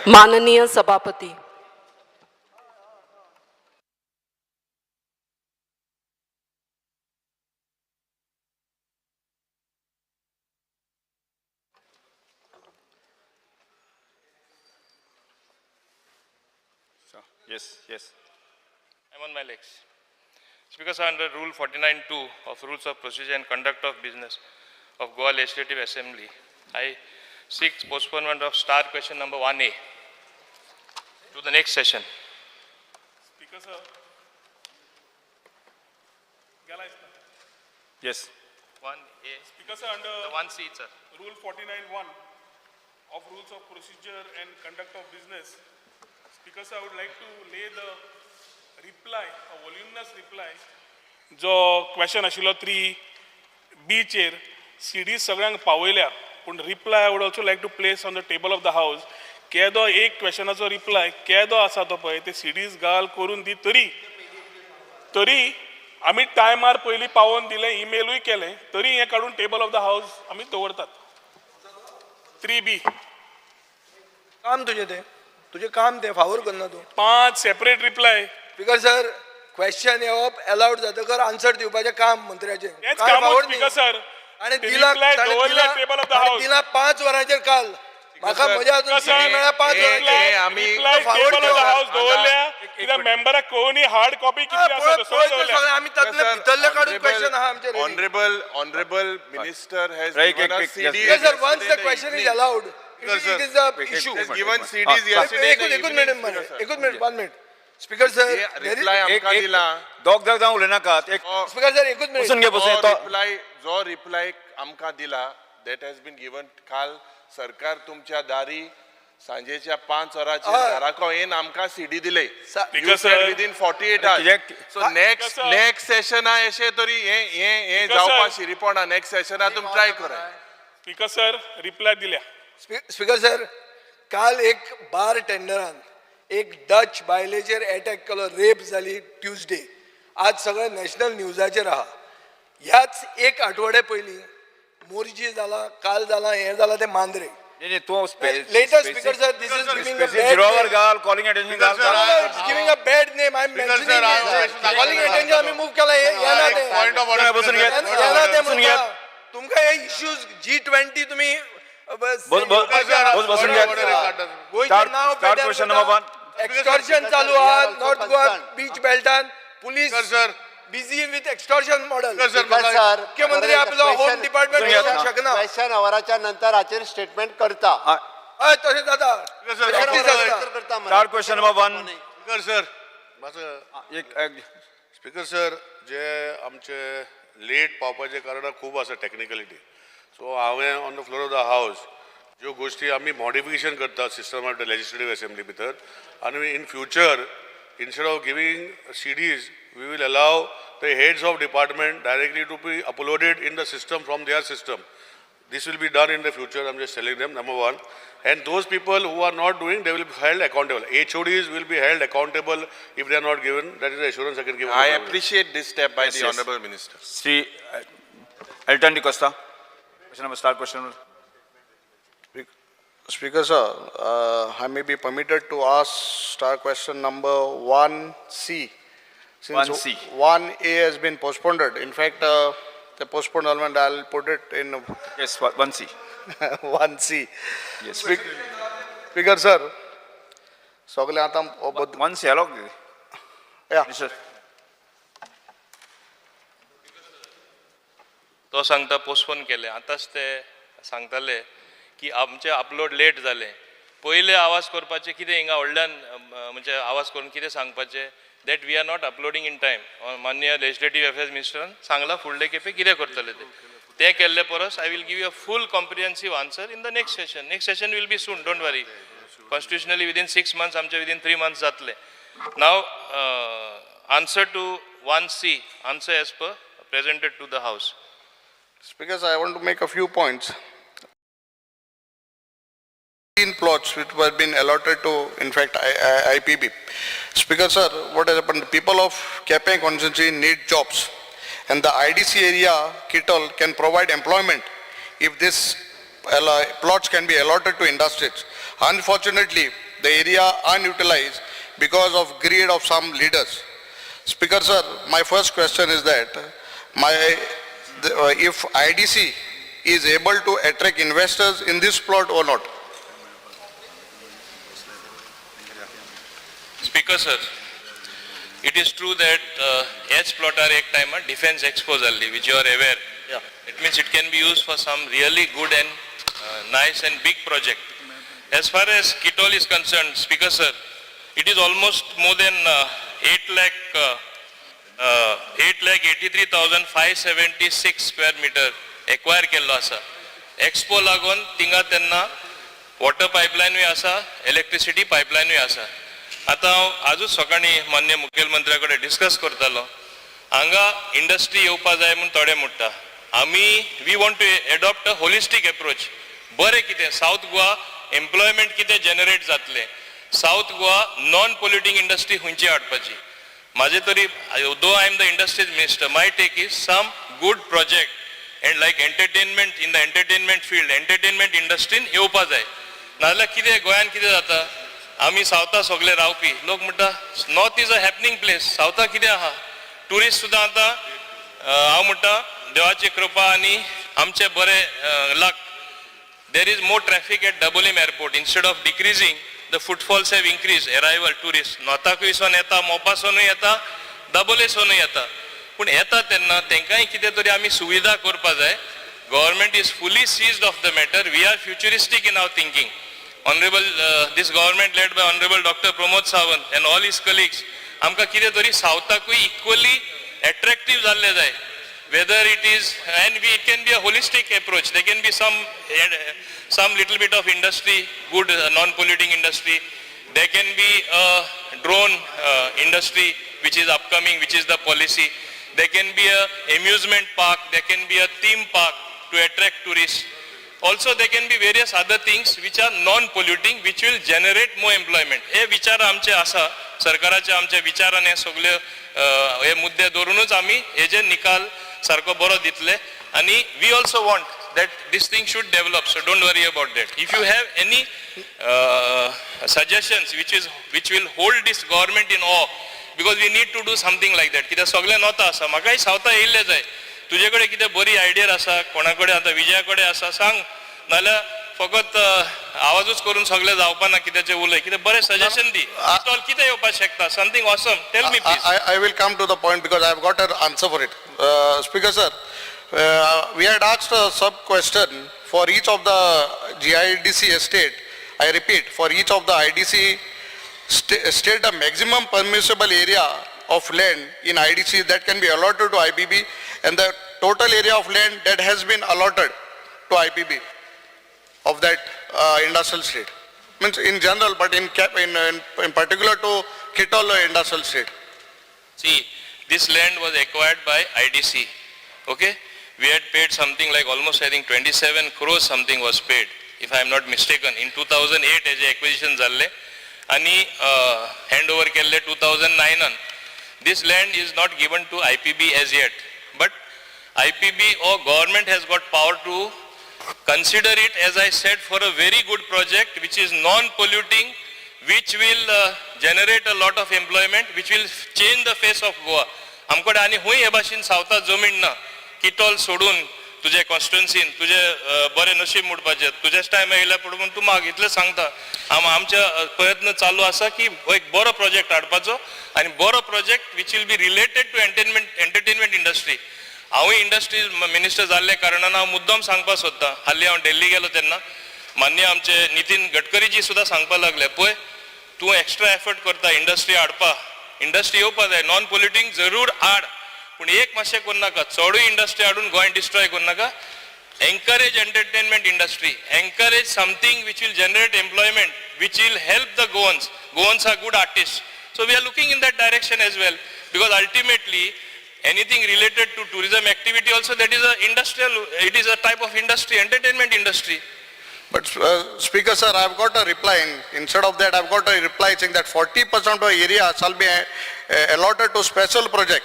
माननीय सभापती, Yes. I'm on my legs. Speaker, sir, under Rule 49(2) of Rules of Procedure and Conduct of Business of Goa Legislative Assembly, I seek postponement of star question number 1A to the next session. Speaker, sir. Yes. 1A. Speaker, sir, under The 1C, sir. Rule 49(1) of Rules of Procedure and Conduct of Business, Speaker, sir, I would like to lay the reply, a voluminous reply, जो question आशिल्लो 3B चेर सीडी सगळ्यांक पावयल्या, पूण reply I would also like to place on the table of the house. केदो एक क्वेश्चनाचो reply केदो आसा तो पळय ते सीडीज घाल करून दी तरी आमी टायमार पयलीं पावोवन दिलें, ईमेलूय केलें, तरी हें काडून टेबल ऑफ द हाऊस आमी दवरतात. 3B काम तुझे काम ते फावोर करना तूं. 5 separate reply. Speaker sir, question येवप अलाउड जातकर आन्सर दिवपाचें काम मंत्र्याचें. हेच काय काम फावोर स्पीकर न्ही. सर. आणि ते दिला reply दवरल्या table of the house. दिला 5 वरांचेर काल. म्हाका मजा अजून स्पीकर CD मेळ्ळ्या 5 वरांचेर. Reply table of the house दवरल्या कित्याक मेंबराक कळुनी हार्ड कॉपी कितली आसा तो सगळं दवरल्या. आमी तातले भितरले काडून क्वेश्चन आहा आमचे. Honorable Minister has Right, given us yes. Speaker CDs sir, once the question is allowed, it is a issue. has given CDs yesterday. एकूच minute 1 minute. Speaker sir, Reply आमका दिला. दोग जाऊन उलयना का एक स्पीकर सर एकूच बसून मिनिट. घे बसून जो रिप्लाय आमका दिला that has been given काल सरकार तुमच्या दारी सांजेच्या 5 वरांचेर घराको येन आमका सीडी दिले. Speaker sir, within 48 hours. So next session अशें तरी हे जावपा शिरीपणा नेक्स्ट सेशना तुम ट्राय करा. स्पीकर सर रिप्लाय दिल्या. स्पीकर सर, काल एक बार टेंडरान एक डच बायलेचेर अटॅक केलो, रेप जाली ट्यूजडे. आज सगळें नॅशनल न्यूजाचेर आहा. ह्याच एक आठवडे पयलीं मोर्जी जाला, काल जाला, हें जाला ते मांद्रे. तू Latest speaker sir, this is giving a bad जिरोवर name. घाल कॉलिंग अटेन्शन घाल. It's giving a bad name. I'm mentioning names. Calling attention आम्ही move केला हे येना ते. Point of order. बसून घे. येना ते म्हणटा. तुमका हे इश्यूज G20 तुम्ही बसून घ्या. गोयचे नाव स्टार्ट क्वेश्चन नंबर 1. एक्सटॉर्शन चालू आहा नॉर्थ गोवा बीच बेल्टान. Police busy with extortion model. मुख्यमंत्री आपलो होम डिपार्टमेंट करूंक शकना. क्वेश्चन अवराच्या नंतर हाचेर स्टेटमेंट करता. हय तशें जाता. Practice जाता. Start question number 1. Speaker sir, speaker sir, जे आमचे लेट पावपाचे कारण खूब आसा टेक्निकलिटी. सो हांवें on the floor of the house ज्यो गोष्टी आमी मॉडिफिकेशन करतात system of the legislative assembly भितर, आनी in future instead of giving CDs, we will allow the heads of department directly to be uploaded in the system from their system. This will be done in the future. I'm just telling them, number 1. And those people who are not doing, they will be held accountable. HODs will be held accountable if they are not given. That is the assurance I can give. I appreciate this step by the Honorable Minister. Sri Elton Di Costa. Question number start question number. Speaker sir, I may be permitted to ask star question number 1C. Since 1C. 1A has been postponed. In fact, the postponed element, I'll put it in Yes, 1C. 1C. Yes. Speaker sir, सगळे आता 1C alog. Yeah. Yes, sir. तो सांगता postpone केले. आतांच ते सांगताले की आमचे अपलोड लेट जाले. पयले आवाज करपाचे कितें हिंगा व्हडल्यान म्हणजे आवाज करून कितें सांगपाचें that we are not uploading in time. माननीय लेजिस्लेटिव्ह अफेअर्स मिनिस्टरान सांगला फुडले खेपे कितें करतले ते केल्ले परस I will give you a full comprehensive answer in the next session. Next session will be soon, don't worry. Constitutionally within 6 months आमचे विदीन 3 months जातले. नाव answer to 1C, answer as per presented to the house. Speaker sir, I want to make a few points. 15 plots which were been allotted to, in fact, IPB. Speaker sir, what has happened? People of Kepeng constituency need jobs, and the IDC area, Kitol, can provide employment if this plots can be allotted to industries. Unfortunately, the area unutilized because of greed of some leaders. Speaker sir, my first question is that if IDC is able to attract investors in this plot or not? Speaker sir, it is true that H plot are ek time defense exposure, which you are aware. Yeah. It means it can be used for some really good and nice and big project. As far as Kitol is concerned, Speaker sir, it is almost more than 8,83,576 square meter acquire kello asa. Expo lagon tinga त्यांना water pipeline we असा, electricity pipeline we असा. आता आजूच सकाळी मान्य मुख्यमंत्र्याकडे discuss करतालो. हांगा industry येवपा जाय म्हणून थोडे म्हणटा. We want to adopt a holistic approach. बरें कितें साऊथ गोवा एम्प्लॉयमेंट कितें जनरेट जातले, south Goa non polluting industry खंयची हाडपाची. माझे तरी though I am the industries minister, my take is some good project and like entertainment in the entertainment field, entertainment इंडस्ट्रीन येवपा जाय. नाजाल्यार कितें गोंयान कितें जाता, आमी सावथा सगळे रावपी लोक म्हणटा north is a happening place, सावथा कितें आहा, टुरिस्ट सुद्दां आतां हांव म्हणटा देवाची कृपा आनी आमचे बरे लक. There is more traffic at Double M airport. Instead of decreasing, the footfalls have increased. Arrival tourists. Northakuison येता, मोपासोनूय येता, Double Asoनूय येता. पूण येता तेन्ना तेंकांय कितें तरी आमी सुविधा करपा जाय. Government is fully seized of the matter. We are futuristic in our thinking. Honorable, this government led by Honorable Dr. Pramod Sawant and all his colleagues, आमकां कितें तरी सावथाकूय equally attractive जाल्ले जाय. Whether it is, and it can be a holistic approach. There can be some little bit of industry, good non-polluting industry. There can be a drone industry which is upcoming, which is the policy. There can be a amusement park. There can be a theme park to attract tourists. Also, there can be various other things which are non-polluting, which will generate more employment. हे विचार आमचे आसा, सरकाराचे आमच्या विचारान हे सगळे हे मुद्दे धरूनच आमी हेजे निकाल सारको बरो दितले. आणि we also want that this thing should develop, so don't worry about that. If you have any suggestions which will hold this government in awe, because we need to do something like that. कित्याक सगळे नॉता आसा, म्हाकाय सावथा येयल्ले जाय. तुजे कडेन कितें बरी idea आसा, कोणा कडेन आतां विजया कडेन आसा सांग, नाल्यार फकत आवाजूच करून सगळे जावपा ना. कित्याचें उलय, कितें बरें सजेशन दी. कितें येवपाक शकता, something awesome. Tell me please. I will come to the point because I have got an answer for it. Speaker sir, we had asked a sub-question for each of the GIDC estate. I repeat, for each of the IDC state the maximum permissible area of land in IDC that can be allotted to IPB and the total area of land that has been allotted to IPB of that industrial state. Means in general, but in particular to Kitol industrial state. See, this land was acquired by IDC. Okay? We had paid something like almost, I think, 27 crores something was paid, if I am not mistaken. In 2008 as acquisition zalle, ani handover kelle 2009. This land is not given to IPB as yet, but IPB or government has got power to consider it, as I said, for a very good project which is non-polluting, which will generate a lot of employment, which will change the face of Goa. आमकडे आणि हुंय हे भाशेन सावथा जमीन ना. किटॉल सोडून तुझे कॉन्स्टिट्युएन्सीन तुझे बरे नशीब मुडपाचे, तुझेच टायम येयल्या पडून तूं म्हाका इतलें सांगता. आमचे प्रयत्न चालू आसा की एक बरो प्रोजेक्ट हाडपाचो आनी बरो project which will be related to entertainment industry. हांवूय इंडस्ट्रीज मिनिस्टर जाल्ले कारणान हांव मुद्दम सांगपाक सोदतां. हालीं हांव दिल्ली गेलो तेन्ना मान्य आमचे नितीन गडकरीजी सुद्दां सांगपाक लागले, पळय तूं एक्स्ट्रा एफर्ट करता इंडस्ट्री हाडपा, इंडस्ट्री येवपा जाय, नॉन पोल्युटिंग जरूर हाड, पूण एक मातशें करूं नाका, चडूय इंडस्ट्री हाडून गोंय डिस्ट्रॉय करूं नाका. Encourage entertainment industry, encourage something which will generate employment, which will help the Goans. Goans are good artists. So we are looking in that direction as well, because ultimately anything related to tourism activity also, that is a industrial, it is a type of industry, entertainment industry. But Speaker sir, I have got a reply. Instead of that, I have got a reply saying that 40% of area shall be allotted to special project.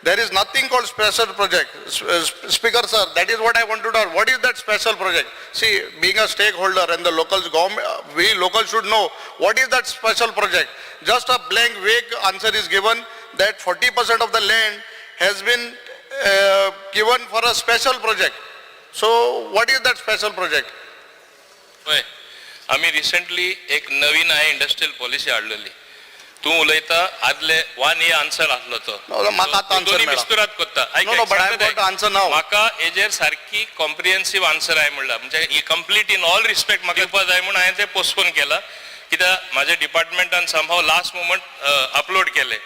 There is nothing called special project. Speaker sir, that is what I want to know. What is that special project? See, being a stakeholder and the locals, government, we locals should know what is that special project. Just a blank vague answer is given that 40% of the land has been given for a special project. So what is that special project? होय आम्ही recently एक नवीन industrial policy हाडलेली तू उलयता आदले 1 year answer आसलो तो No, म्हाका आतां answer दोन्ही मेळ्ळा. मिस्तुरात कोत्ता No, no, but I have got the answer now. म्हाका हेजेर सारकी कॉम्प्रिहेन्सिव्ह आन्सर आहे म्हणला म्हणजे कंप्लीट इन ऑल रिस्पेक्ट म्हाका दिवपा जाय म्हणून हांवें ते पोस्टपोन केला कित्याक म्हाज्या डिपार्टमेंटान समहाव लास्ट मोमेंट अपलोड केले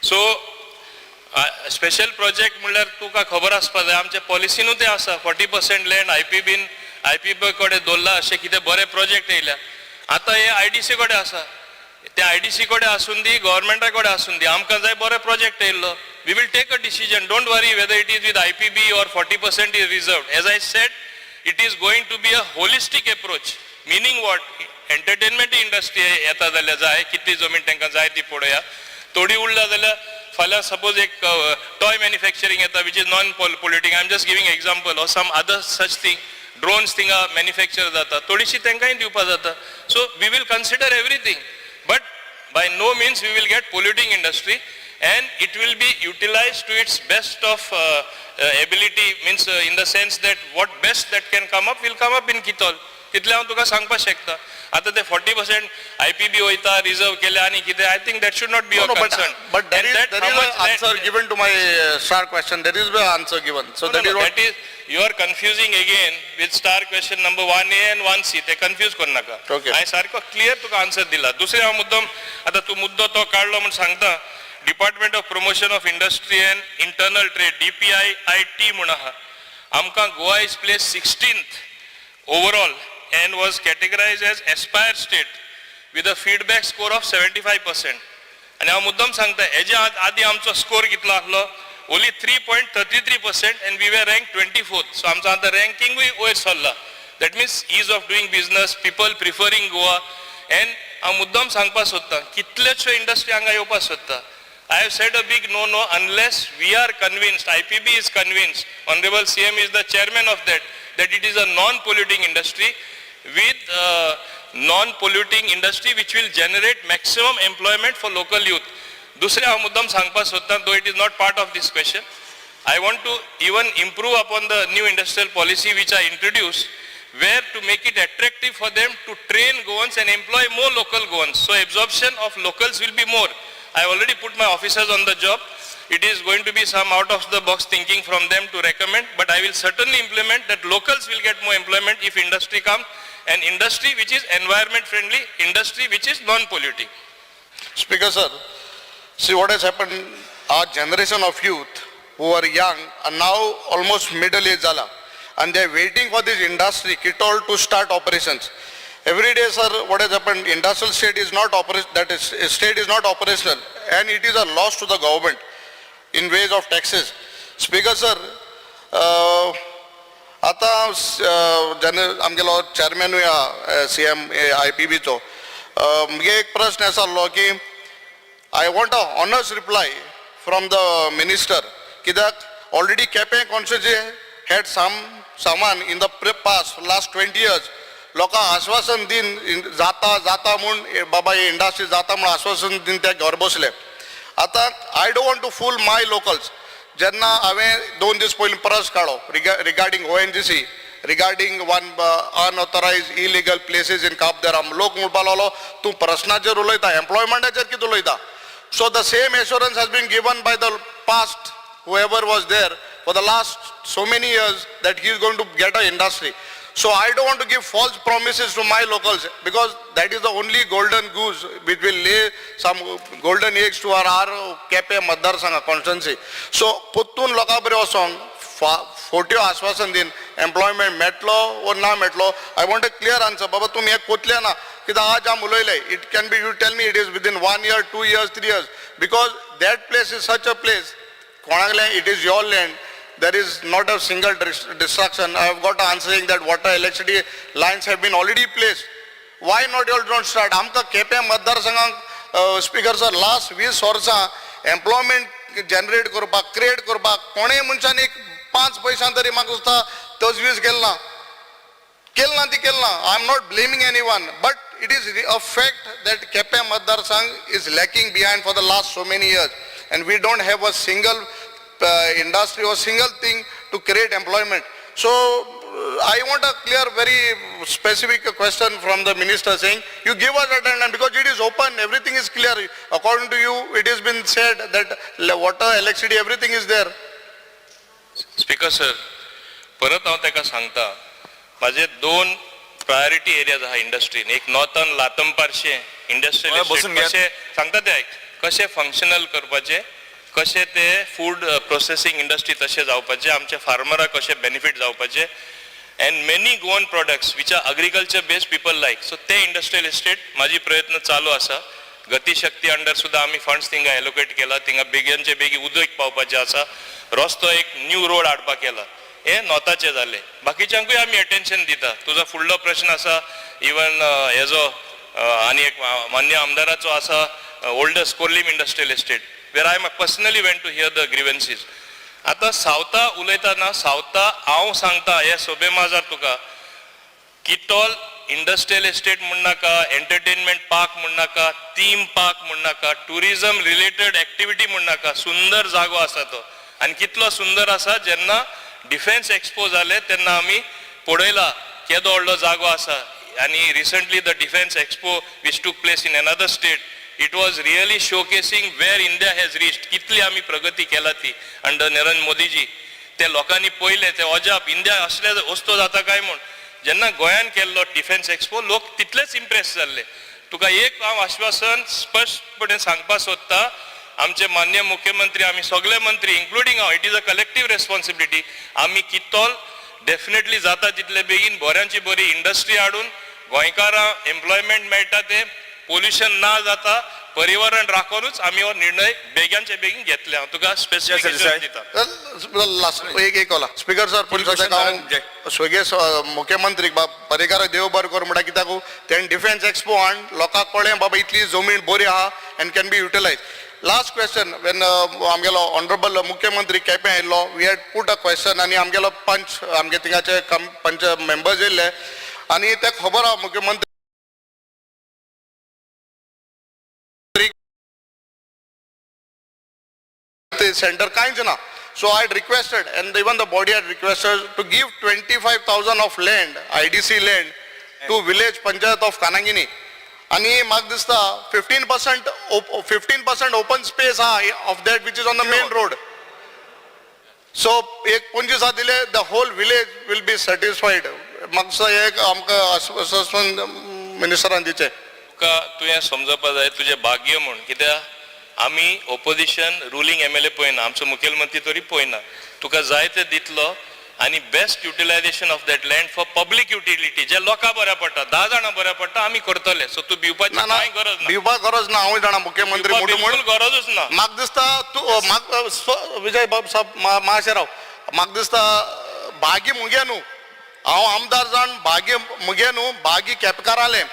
सो स्पेशल प्रोजेक्ट म्हणल्यार तुका खबर आसपा जाय आमच्या पॉलिसीनूच ते आसा 40% लँड आयपीबी कडेन दवरला अशें कितें बरे प्रोजेक्ट येयल्या आतां हे आयडीसी कडेन आसा ते आयडीसी कडेन आसून दी गव्हर्मेंटा कडेन आसून दी आमकां जाय बरे प्रोजेक्ट येयल्लो we will take a decision don't worry whether it is with IPB or 40% is reserved as I said it is going to be a holistic approach meaning what entertainment industry येता जाल्यार जाय कितली जमीन तांकां जाय ती पळोवया थोडी उरला जाल्यार फाल्यां सपोज एक टॉय मॅन्युफॅक्चरींग येता which is non polluting I am just giving example or some other such thing drones थिंगा मॅन्युफॅक्चर जाता थोडीशी तांकांय दिवपा जाता so we will consider everything but by no means we will get polluting industry and it will be utilized to its best of ability means in the sense that what best that can come up will come up in Kitol तितले हांव तुका सांगपाक शकता आता ते 40% IPB वयता reserve केले आणि कितें I think that should not be a concern But there is an answer given to my star question. There is an answer given. So that is what. You are confusing again with star question number 1A and 1C. ते confuse करू नका Okay. हांवें सारको clear तुका answer दिला दुसरे हांव मुद्दम आता तू मुद्दो तो काढलो म्हणून सांगता department of promotion of industry end internal trade DPIIT म्हणून आहा आमकां Goa is place 16th overall and was categorized as aspire state with a feedback score of 75%. आणि हांव मुद्दम सांगता हेजे आदी आमचो स्कोर कितलो आसलो only 3.33% and we were ranked 24th. So आमचो आतां रँकिंग वयर सरला that means ease of doing business people preferring Goa and हांव मुद्दम सांगपाक सोदतां कितलेशो इंडस्ट्री हांगा येवपाक सोदता I have said a big no unless we are convinced, IPB is convinced, Honorable CM is the chairman of that it is a non-polluting industry with non-polluting industry which will generate maximum employment for local youth. दुसरे हांव मुद्दम सांगपाक सोदतां though it is not part of this question. I want to even improve upon the new industrial policy which I introduced where to make it attractive for them to train Goans and employ more local Goans. So absorption of locals will be more. I already put my officers on the job. It is going to be some out of the box thinking from them to recommend, but I will certainly implement that locals will get more employment if industry comes, and industry which is environment friendly, industry which is non-polluting. Speaker sir, see what has happened, our generation of youth who are young are now almost middle age zala and they are waiting for this industry Kitol to start operations. Every day sir, what has happened, industrial state is not state is not operational and it is a loss to the government in ways of taxes. Speaker sir, आता आमगेलो chairman CM IPB चो मुगे एक प्रश्न असा आसलो की I want a honest reply from the minister कित्याक already Kepe constituency had some saman in the past last 20 years लोकां आश्वासन दिन जाता म्हूण बाबा ही इंडस्ट्री जाता म्हूण आश्वासन दिन ते घर बसले आतां I don't want to fool my locals जेन्ना हांवें 2 दीस पयलीं प्रस काडलो regarding ONGC regarding one unauthorise illegal places in कापदराम लोक म्हणपा लागलो तूं प्रश्नाचेर उलयता एम्प्लॉयमेंटाचेर कितें उलयता so the same assurance has been given by the past whoever was there for the last so many years that he is going to get an industry. So I don't want to give false promises to my locals because that is the only golden goose which will lay some golden eggs to our Kepe Madar Sangha constituency. So puttun loka bari osong फोट्यो आश्वासन दिन employment Metlo और ना Metlo I want a clear answer बाबा तुम हे कोतले ना कित्याक आज आम उलयले it can be you tell me it is within 1 year 2 years 3 years because that place is such a place कोणाकले it is your land. There is not a single distraction. I have got an answer saying that water electricity lines have been already placed. Why not you all don't start? आमकां Quepem मतदारसंघाक speaker sir last 20 वर्सां employment generate करपाक create करपाक कोणेय मनशान एक 5 पैशां तरी म्हाका दिसता तजवीज केलना I am not blaming anyone but it is a fact that Kepe Matdar Sangh is lacking behind for the last so many years and we don't have a single industry or single thing to create employment. So I want a clear, very specific question from the minister saying you give us attendance because it is open, everything is clear. According to you, it has been said that water, electricity, everything is there. Speaker sir परत हांव ताका सांगता माझे 2 priority areas आहा इंडस्ट्रीन एक northern लातम Parsee industrial बसून कशे सांगता ते कशे फंक्शनल करपाचे कशे ते फूड प्रोसेसिंग इंडस्ट्री तशें जावपाचे आमचे फार्मराक कशे बेनिफीट जावपाचे end many Goan products which are agriculture based people like so ते इंडस्ट्रियल इस्टेट माझी प्रयत्न चालू आसा गतीशक्ती अंडर सुद्धा आम्ही फंड्स थिंगा एलोकेट केला थिंगा बेगीनचे बेगी उदक पावपाचे आसा रस्तो एक न्यू रोड हाडपाक केला हे नॉर्थाचे जाले बाकीच्यांकूय आमी अटेन्शन दिता तुजो फुडलो प्रश्न आसा इवन हेजो आनी एक मान्य आमदाराचो आसा ओल्डस्ट कोर्लीम इंडस्ट्रियल इस्टेट वेर I personally went to hear the grievances आतां सावथा उलयतना सावथा हांव सांगता हे सोबे माजार तुका किटॉल इंडस्ट्रियल इस्टेट म्हण नाका एंटरटेनमेंट पार्क म्हण नाका थीम पार्क म्हण नाका टुरिजम रिलेटेड एक्टिविटी म्हण नाका सुंदर जागो आसा तो आनी कितलो सुंदर आसा जेन्ना डिफेन्स एक्सपो जाले तेन्ना आमी पळयला केदो व्हडलो जागो आसा आनी recently the defence expo which took place in another state it was really showcasing where India has reached कितली आमी प्रगती केला ती अंडर नरेंद्र मोदीजी ते लोकांनी पळयले ते अजाप इंडिया असले वस्तू जाता काय म्हूण जेन्ना गोंयान केल्लो डिफेन्स एक्सपो लोक तितलेच इम्प्रेस जाल्ले तुका एक हांव आश्वासन स्पश्टपणे सांगपाक सोदता आमचे मान्य मुख्यमंत्री आमी सगळे मंत्री इन्क्लुडींग हांव it is a collective responsibility आमी कितोल डेफिनेटली जाता तितले बेगीन बऱ्यांची बरी इंडस्ट्री हाडून गोंयकारां एम्प्लॉयमेंट मेळटा ते पोल्युशन ना जाता पर्यावरण राखूनच आमी हो निर्णय बेगीनचे बेगीन घेतले हांव तुका स्पेसिफिक दिता लास्ट एक होला स्पीकर सर पुलीस स्वेगे मुख्यमंत्री पर्येकार देव बरें कर म्हणटा कित्याक तेणें डिफेन्स एक्सपो हाड लोकांक कळ्ळें बाबा इतली जमीन बरी आहा and can be utilise last question when आमगेलो ऑनरेबल मुख्यमंत्री केपें आयिल्लो we had put a question आनी आमगेलो पंच आमगे थिंगाचे पंच मेंबर्स येयल्ले आनी ते खबर आहा मुख्यमंत्री सेंटर कांयच ना so I had requested and even the body had requested to give 25,000 of land IDC land to village panchayat of Kanangini आणि म्हाका दिसता 15% open space of that which is on the main road so एक 25,000 दिले the whole village will be satisfied म्हाका दिसता एक आमकां आश्वासन मिनिस्टरान दिचें तुका तुवें समजोवपा जाय तुजें भाग्य म्हूण कित्याक आमी ओपोजिशन रुलींग MLA पळयना आमचो मुखेलमंत्री तरी पळयना तुका जाय ते दितलो आनी best utilisation of that land for public utility जे लोकां बऱ्या पडटा 10 जाणां बऱ्या पडटा आमी करतले सो तूं भिवपाची कांय गरज ना भिवपाक गरज ना हांव जाणा मुख्यमंत्री बिलकुल गरजूच ना म्हाका दिसता तूं म्हाका विजय बाब साहेब माशेराव म्हाका दिसता भागी मुगे न्हू हांव आमदार जावन भागी मुगे न्हू भागी केपेकाराले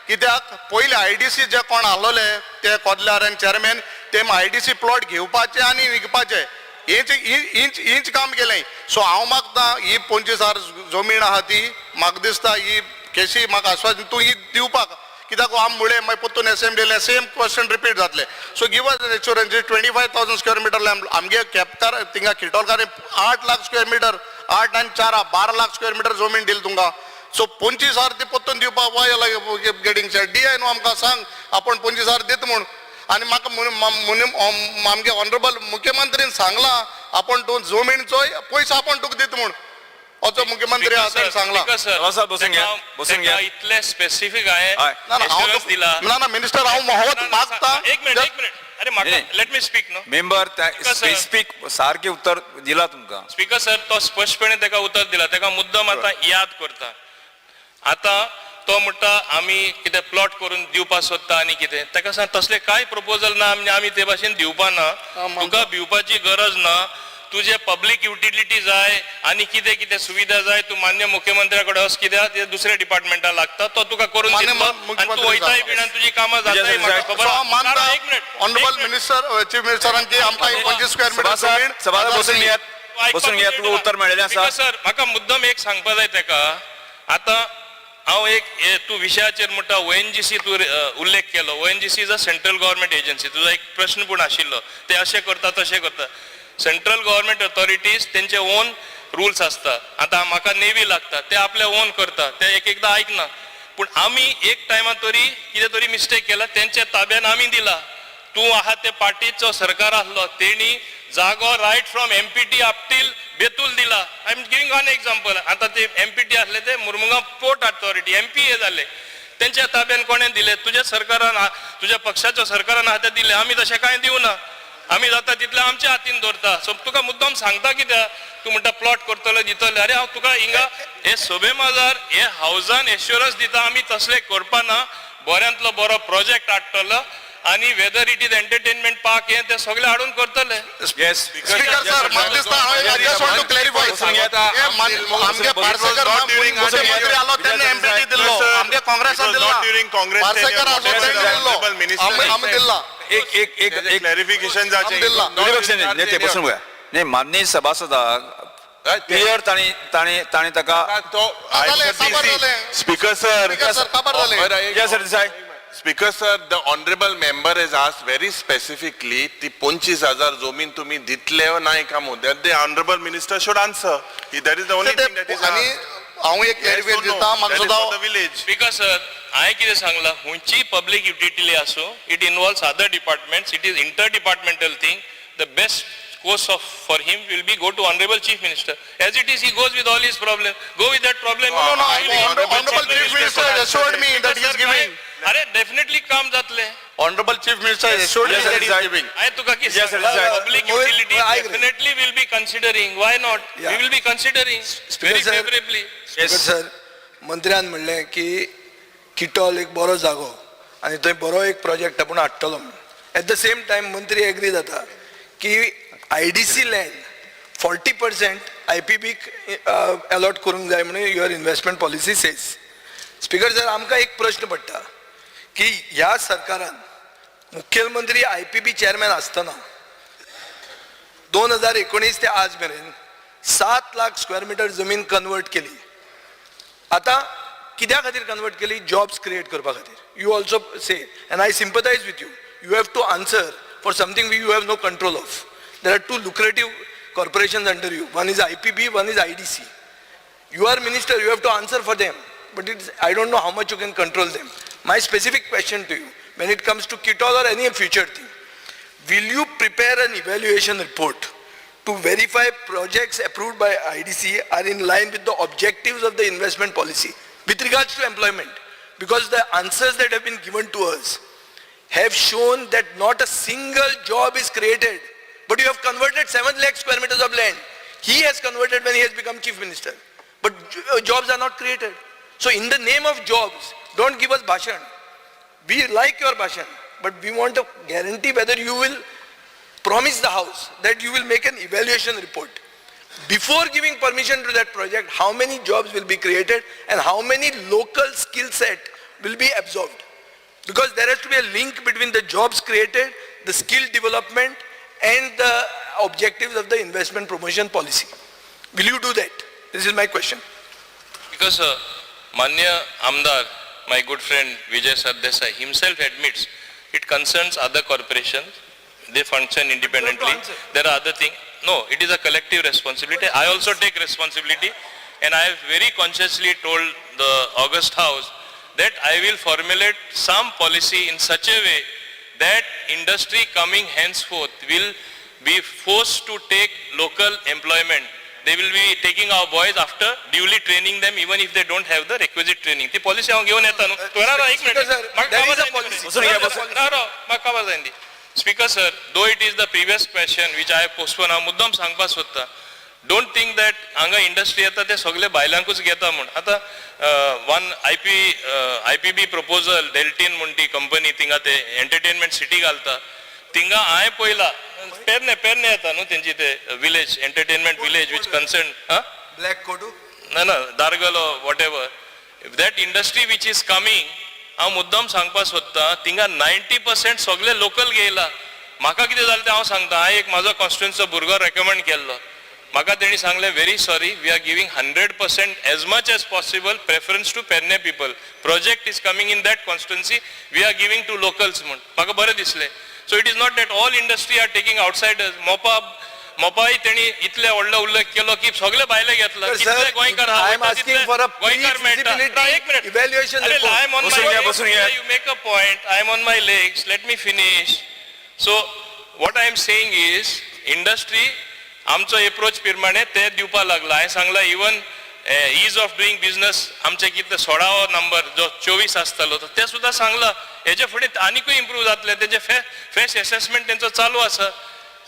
कित्याक पयले IDC जे कोण आसलोले ते कोदल्यार आनी चेअरमॅन ते IDC प्लॉट घेवपाचे आनी विकपाचे हीच काम केलें सो हांव मागता ही 25,000 जमीन आहा ती म्हाका दिसता ही केशी म्हाका आश्वासन तूं ही दिवपाक कित्याक आम मुळे मागीर परतून असेंब्लीले सेम क्वेश्चन रिपीट जातले so give us assurance 25,000 square metre आमगे केपकार थिंगा किटोलकारे 8 लाख स्क्वेअर मिटर 8 आनी 4 12 लाख स्क्वेअर मिटर जमीन दिली तुमकां सो 25,000 ती परतून दिवपाक वाय गेटिंग DI न्हू आमकां सांग आपण 25,000 दित म्हूण आनी म्हाका आमगे ऑनरेबल मुख्यमंत्रीन सांगला आपण तूं जमीनचोय पयसो आपण तुका दित म्हूण असो मुख्यमंत्री आसा सांगला इतले स्पेसिफिक हांवें ना मिनिस्टर हांव मागता एक मिनिट अरे म्हाका let me speak no member specific सारखे उत्तर दिला तुमकां स्पीकर सर तो स्पष्टपणे ताका उत्तर दिला ताका मुद्दम आतां याद करता आतां तो म्हणटा आमी कितें प्लॉट करून दिवपाक सोदता आनी कितें ताका सांग तसले कांय प्रपोजल ना आमी ते भाशेन दिवपा ना तुका भिवपाची गरज ना तुझे पब्लीक युटिलिटी जाय आणि कितें कितें सुविधा जाय तू मान्य मुख्यमंत्र्याकडे वच कित्याक ते दुसऱ्या डिपार्टमेंटाक लागता तो तुका करून मान्य दितलो मुख्यमंत्री आणि तू वयताय बीन आणि तुजी कामां जाताय म्हाका खबर So, आहा. मानता कारण एक मिनिट, ऑनरेबल एक मिनिट. मिनिस्टर चीफ मिनिस्टरांची आमकां 25 स्क्वेअर मीटर सभासद सभासद बसून जमीन घेयात बसून घेयात तुका उत्तर मेळिल्लें आसा सर म्हाका मुद्दम एक सांगपा जाय तेका आतां हांव एक तू विशयाचेर म्हणटा ONGC तू उल्लेख केलो ONGC is a central government agency तुजो एक प्रश्न पूण आशिल्लो ते अशें करता तशें करता सेंट्रल गव्हर्मेंट ऑथॉरिटीज तेंचे ओन रुल्स आसता आतां म्हाका नेवी लागता ते आपले ओन करता ते एक एकदां आयकना पूण आमी एक टायमार तरी कितें तरी मिस्टेक केला तेंच्या ताब्यान आमी दिला तूं आहा ते पार्टीचो सरकार आसलो तेणी जागो right from MPT up till Betul दिला I am giving one example आता ते MPT असले ते मुरमुगांव पोर्ट अथॉरिटी MPA झाले त्यांच्या ताब्यान कोणें दिले तुझ्या सरकारान तुझ्या पक्षाच्या सरकारान हातात दिले आमी तशें कांय दिवना आमी जाता तितले आमच्या हातीन दवरता सो तुका मुद्दाम सांगता कित्याक तूं म्हणटा प्लॉट करतलो दितले अरे हांव तुका हिंगा हे सोबे माजार हे हावजान एश्युरन्स दिता आमी तसले करपाना बऱ्यांतलो बरो प्रोजेक्ट हाडटलो आणि weather it is entertainment park हे ते सगळे हाडून करतले येस स्पीकर सर म्हाका दिसता हांव जस्ट वांट टू क्लॅरिफाय आमगे पार्सेकर मुख्यमंत्री आलो तेन्ना MPT दिल्लो आमगे काँग्रेसान दिल्लो पार्सेकर आसलो तेन्ना दिल्लो आमी दिल्ला एक एक एक एक क्लॅरिफिकेशन आमी दिल्ला प्रतिपक्ष नेते बसून घेया नाही माननीय सभासदाक क्लियर ताणी ताणी ताणी ताका जालें खबर जालें स्पीकर सर स्पीकर सर खबर जालें yes sir Desai Speaker sir, the honorable member has asked very specifically ती 25,000 जमीन तुम्ही दितले वा नाही का that the honorable minister should answer. That is the only thing that is आणि asked. हांव एक क्लॅरिफाय दिता म्हाका That is for the सुद्दां village. बिकॉज सर हांवें कितें सांगलां खंयची पब्लीक युटिलिटी आसूं it involves other departments it is inter departmental thing the best course of for him will be go to honorable chief minister as it is he goes with all his problem go with that problem no honorable chief minister assured me that he is giving अरे definitely काम जातले honorable chief minister assured me Yes, sir, that he is sir. giving I तुका की Yes, sir, sir. public Mohit, utility I agree. definitely will be considering why not Yeah. we will be considering very sir. favorably speaker sir मंत्र्यान म्हणलें की किटॉल एक बरो जागो आनी थंय बरो एक प्रोजेक्ट आपूण हाडटलो म्हणून एट द सेम टायम मंत्री एग्री जाता की IDC लँड 40% IPB अलॉट करूंक जाय म्हणून your investment policy says speaker sir आमकां एक प्रश्न पडटा की ह्या सरकारान मुख्यमंत्री IPB चेअरमॅन आसतना 2019 ते आज मेरेन 7 लाख स्क्वेअर मीटर जमीन कन्वर्ट केली आता कित्या खातीर कन्वर्ट केली जॉब्स क्रिएट करपा खातीर you also say and I sympathise with you you have to answer for something you have no control of there are 2 lucrative corporations under you, one is IPB, one is IDC. You are minister, you have to answer for them, but I don't know how much you can control them. My specific question to you, when it comes to Kitol or any future thing, will you prepare an evaluation report to verify projects approved by IDC are in line with the objectives of the investment policy with regards to employment? Because the answers that have been given to us have shown that not a single job is created. But you have converted 7 lakh square meters of land. He has converted when he has become chief minister. But jobs are not created. So in the name of jobs, don't give us bhashan. We like your bhashan, but we want a guarantee whether you will promise the house that you will make an evaluation report. Before giving permission to that project, how many jobs will be created and how many local skill set will be absorbed. Because there has to be a link between the jobs created, the skill development, and the objectives of the investment promotion policy. Will you do that? This is my question. because Manya Amdar, my good friend Vijay Sardesai himself admits it concerns other corporations, they function independently, there are other things. No, it is a collective responsibility. I also take responsibility, and I have very consciously told the August House that I will formulate some policy in such a way that industry coming henceforth will be forced to take local employment. They will be taking our boys after duly training them even if they don't have the requisite training. The policy I give you. Speaker sir, though it is the previous question which I have postponed, muddam sangpa sotta. Don't think that anga industry आता ते सगळे बायलांकूच घेता म्हण आता one IPB proposal Deltin म्हणटी company तिंगा ते entertainment city घालता तिंगा हांवें पयला पेरने येता न्हू तेंची ते village entertainment village which concern black कोटू ना दारगलो whatever that industry which is coming हांव मुद्दाम सांगपाक सोदतां थिंगा 90% सगळे लोकल घेयला म्हाका कितें जालें तें हांव सांगता हांवें एक म्हाजो कॉन्स्टिट्युएन्सीचो भुरगो रेकमेंड केल्लो म्हाका तेणी सांगलें very sorry we are giving 100% as much as possible preference to Pernem people project is coming in that constituency we are giving to locals म्हूण म्हाका बरें दिसलें so it is not that all industry are taking outsiders मोपाय तेणी इतले व्हडलो उल्लेख केलो की सगळे भायले घेतला कितले गोंयकार I am asking for a pre-feasibility evaluation report. You make a point. I am on my legs. Let me finish. So what I am saying is industry आमचो अप्रोच प्रमाणे ते दिवपा लागला हांवें सांगला even ease of doing business आमचे कितें 16वो number जो 24 आसतालो ते सुद्दां सांगला हेजे फुडें आनीकूय इम्प्रूव जातले तेजे फेस असेसमेंट तेंचो चालू आसा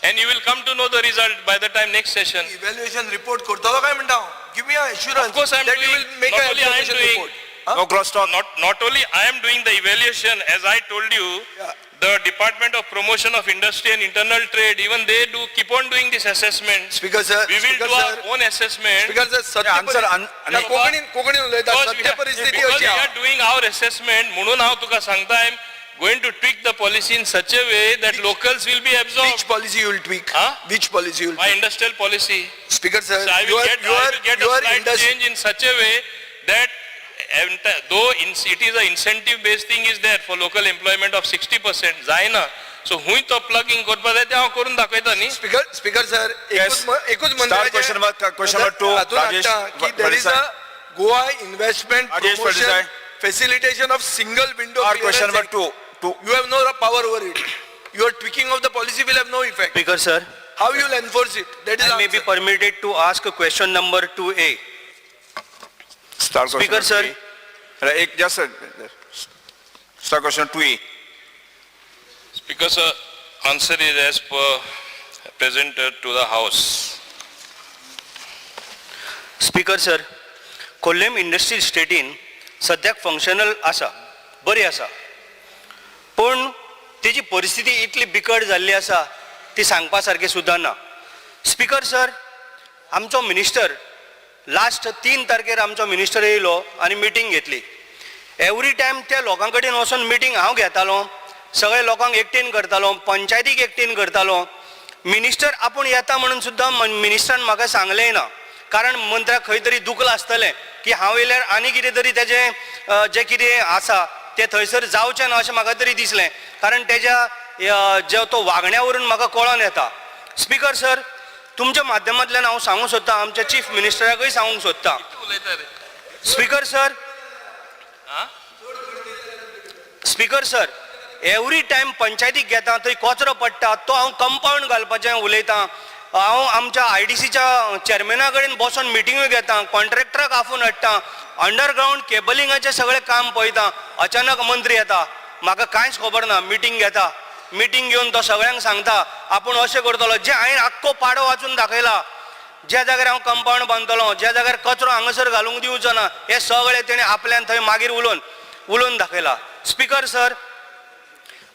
and you will come to know the result by the time next session. Evaluation report करतलो काय म्हणटा give me an assurance Of course I am that you doing, will make not an only I am evaluation doing, report. No cross talk. not only I am doing the evaluation, as I told you, Yeah. the Department of Promotion of Industry and Internal Trade, even they do keep on doing this assessment. Speaker sir, We will Speaker do sir, our own assessment. Speaker sir, सत्य answer परिस्थिती कोंकणीन उलयता Because सत्य परिस्थिती because अशी we आहा. are doing our assessment, म्हणून हांव तुका सांगता I am going to tweak the policy in such a way that locals will be absorbed. Which policy you will tweak? Huh? Which policy you will My tweak? industrial policy. Speaker sir, So I will get a your slight industry. change in such a way that though it is a incentive based thing is there for local employment of 60% जायना so हुंय तो plugging करपा जाय ते हांव करून दाखयता न्ही Speaker sir, Yes. एकूच Start question number 2, Rajesh की there is a Vadisai. Goa investment Rajesh promotion Vadisai. facilitation of single window Start question clearance number act. 2. You have no power over it. Your tweaking of the policy will have no effect. Speaker sir, How you will enforce it? That is I may be answer. permitted to ask a question number 2A. Start question Speaker, number sir. 3. Right, just start question 2E. because answer is as per presented to the house. Speaker sir, Corlim industrial स्टेटीन सद्याक functional आसा बरी आसा पण तेजी परिस्थिती इतली बिकट जाल्ली आसा ती सांगपा सारकी सुद्दां ना. स्पीकर सर, आमचो मिनिस्टर लास्ट 3 तारखेर आमचो मिनिस्टर येयलो आनी मिटींग घेतली. एवरी टायम त्या लोकां कडेन वचून मिटींग हांव घेतालो, सगळे लोकांक एकटेन करतालो, पंचायतीक एकटेन करतालो. मिनिस्टर आपूण येता म्हणून सुद्दां मिनिस्टरान म्हाका सांगलें ना, कारण मंत्र्याक खंय तरी दुखलं आसतलें की हांव येयल्यार आनी कितें तरी तेजें जें कितें आसा तें थंयसर जावचें ना अशें म्हाका तरी दिसलें, कारण तेज्या जो तो वागण्या वरून म्हाका कळोन येता. स्पीकर सर, तुमच्या माध्यमांतल्यान हांव सांगूंक सोदतां, आमच्या चीफ मिनिस्टराकय सांगूंक सोदतां. Speaker sir, speaker sir, every time पंचायतीक घेता थंय कचरो पडटा तो हांव कंपाऊंड घालपाचें उलयतां. हांव आमच्या IDCच्या चेअरमॅना कडेन बसून मिटिंगूय घेता, कॉन्ट्रॅक्टराक आफून हाडटा, अंडरग्रावंड केबलिंगाचें सगळें काम पळयता. अचानक मंत्री येता, म्हाका कांयच खबर ना, मिटींग घेता. मिटींग घेवन तो सगळ्यांक सांगता आपूण अशें करतलो. जे हांवें आख्खो पाडो वाचून दाखयला, ज्या जाग्यार हांव कंपाऊंड बांदतलो, ज्या जाग्यार कचरो हांगासर घालूंक दिवचो ना, हे सगळें तेणें आपल्यान थंय मागीर उलोवन दाखयला. स्पीकर सर,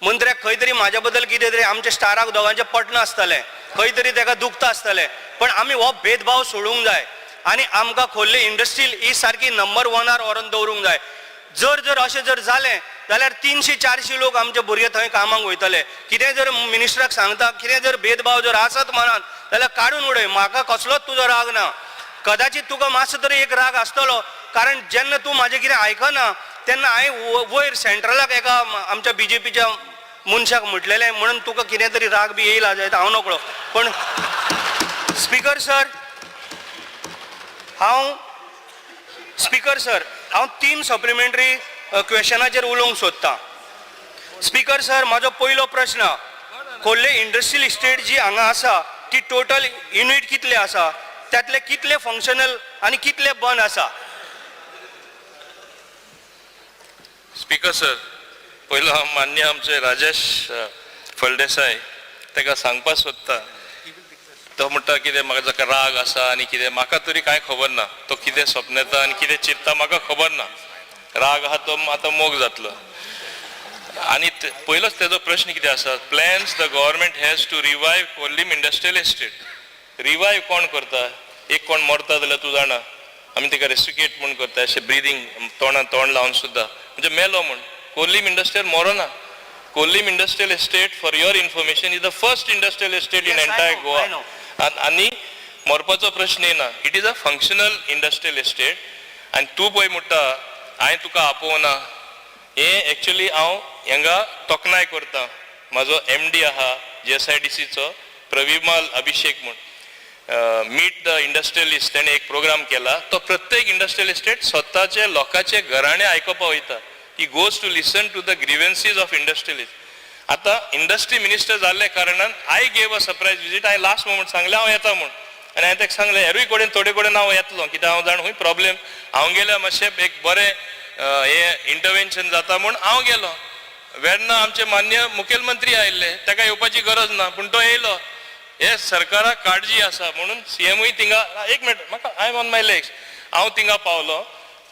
मंत्र्याक खंय तरी म्हाज्या बद्दल कितें तरी आमच्या स्टाराक दोगांचें पटना आसतलें, खंय तरी ताका दुखता आसतलें, पण आमी हो भेदभाव सोडूंक जाय आनी आमकां खोर्ले इंडस्ट्रियल ही सारकी नंबर 1 व्हरून दवरूंक जाय. जर अशें जर जालें जाल्यार 300-400 लोक आमचे भुरगे थंय कामाक वयतले. कितें जर मिनिस्टराक सांगता, कितें जर भेदभाव जर आसत मनांत जाल्यार काडून उडय, म्हाका कसलोच तुजो राग ना. कदाचित तुका मातसो तरी एक राग आसतलो, कारण जेन्ना तूं म्हाजें कितें आयकना तेन्ना हांवें वयर सेंट्रलाक एका आमच्या BJPच्या मनशाक म्हटलेलें म्हणून तुका कितें तरी राग बी येयला जायत हांव नकळो. पण स्पीकर सर, हांव 3 सप्लिमेंटरी क्वेश्चनाचेर उलोवंक सोदतां. स्पीकर सर, म्हाजो पयलो प्रश्न, खोर्ले इंडस्ट्रियल इस्टेट जी हांगा आसा ती टोटल युनिट कितले आसा, त्यातले कितले फंक्शनल आनी कितले बंद आसा? स्पीकर सर, पयलो हांव मान्य आमचे राजेश फळदेसाय ताका सांगपाक सोदता. तो म्हणटा कितें म्हाका जाका राग आसा आनी कितें, म्हाका तरी कांय खबर ना. तो कितें सपन येता आनी कितें चिंतता म्हाका खबर ना. राग आहा तो आतां मोग जातलो. आणि पहिलोच तेजो प्रश्न कितें आसा plans the government has to revive Corlim industrial estate revive कोण करता एक कोण मरता जाल्यार तूं जाणा आमी ताका रेस्टिकेट म्हूण करता अशें ब्रिदींग तोंड लावन सुद्दां म्हणजे मेलो म्हूण कोल्लीम इंडस्ट्रियल मरोना Corlim industrial estate for your information is the first industrial estate in entire Goa आनी मरपाचो प्रश्न येना it is a functional industrial estate आनी तूं पळय म्हणटा हांवें तुका आपोवना हें एक्चुअली हांव हांगा तोखणाय करता म्हाजो MD आहा GSIDCचो प्रविमल अभिषेक म्हूण मीट द इंडस्ट्रियलिस्ट ताणें एक प्रोग्राम केला तो प्रत्येक इंडस्ट्रियल एस्टेट स्वताचे लोकांचे घराणे आयकपा वयता he goes to listen to the grievances of industrialist आतां इंडस्ट्री मिनिस्टर जाल्ले कारणान I gave a surprise visit हांवें लास्ट मोमेंट सांगलें हांव येता म्हूण आनी हांवें ताका सांगलें हेरूय कडेन थोडे कडेन हांव येतलो कित्याक हांव जाण खूंय प्रॉब्लेम हांव गेल्यार मातशें एक बरें हें इंटरवेन्शन जाता म्हूण हांव गेलो वेन्ना आमचे मान्य मुखेलमंत्री आयिल्ले ताका येवपाची गरज ना पूण तो येयलो हे सरकाराक काळजी आसा म्हणून CMूय थिंगा एक मिनट म्हाका I am on my legs हांव थिंगा पावलो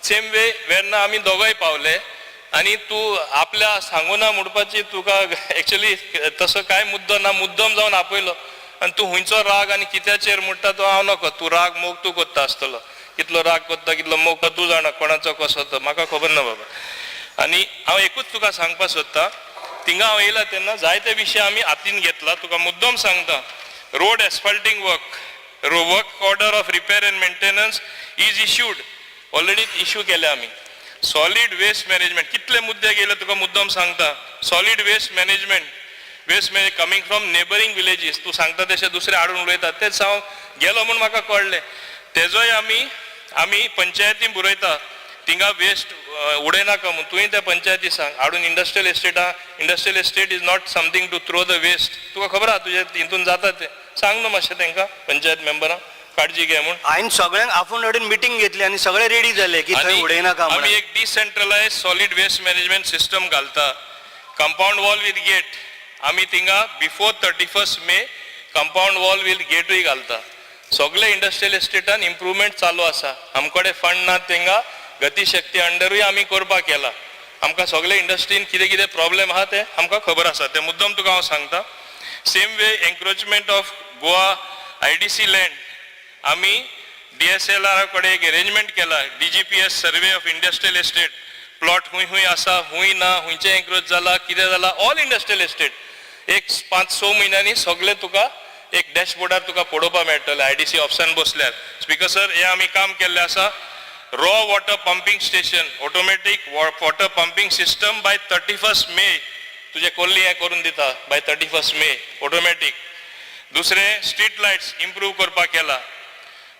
सेम वे वेन्ना आमी दोगांय पावले आनी तूं आपल्या सांगुना म्हणपाची तुका एक्चुअली तसो कांय मुद्दो ना मुद्दम जावन आपयलो आनी तूं हुंयचो राग आनी कित्याचेर म्हणटा तो हांव नको तूं राग मोग तूं करता आसतलो कितलो राग करता कितलो मोग करता तूं जाणा कोणाचो कसो तो म्हाका खबर ना बाबा आनी हांव एकूच तुका सांगपाक सोदतां थिंगा हांव येयला तेन्ना जायते विशय आमी हातीन घेतला तुका मुद्दम सांगता road asphalting work order of repair and maintenance is issued already issue केले आमी सॉलिड वेस्ट मॅनेजमेंट कितले मुद्दे गेले तुका मुद्दम सांगता solid waste management coming from neighbouring villages तूं सांगता तशें दुसरे हाडून उलयता तेच हांव गेलो म्हूण म्हाका कळ्ळें तेजोय आमी पंचायतीन बरयता थिंगा वेस्ट उडयनाका म्हूण तुवें त्या पंचायती सांग हाडून industrial estate is not something to throw the waste तुका खबर आहा तुजे हितून जाता तें सांग न्हू मातशें तांकां पंचायत मेंबरांक काळजी घे म्हूण हांवें सगळ्यांक आपूण हाडून मिटींग घेतली आनी सगळे रेडी जाले की थंय उडयनाका आमी एक decentralise solid waste management system घालता कंपाऊंड वॉल विथ गेट आमी थिंगा before 31 May compound wall with गेटूय घालता सगळे इंडस्ट्रियल एस्टेटान इम्प्रुवमेंट चालू आसा आमकडे फंड ना थिंगा गतीशक्ती अंडरूय आमी करपाक केला आमकां सगळे इंडस्ट्रीन कितें कितें प्रॉब्लेम आहा ते आमकां खबर आसा ते मुद्दम तुका हांव सांगता same way encroachment of Goa IDC land आमी DSLR कडेन एक अरेंजमेंट केला DGPS survey of industrial estate plot हुंय आसा हुंय ना हुंयचें एन्क्रोच जाला कितें जाला ऑल इंडस्ट्रियल एस्टेट एक 5-6 म्हयन्यांनी सगळे तुका एक डॅशबोर्डार तुका पळोवपाक मेळटलें IDC ऑफिसान बसल्यार स्पीकर सर हे आमी काम केल्लें आसा raw water pumping station automatic water pumping system by 31 मे तुजे कोल्ली हें करून दिता बाय 31 मे ऑटोमॅटीक दुसरें स्ट्रीट लायट्स इम्प्रूव करपाक केला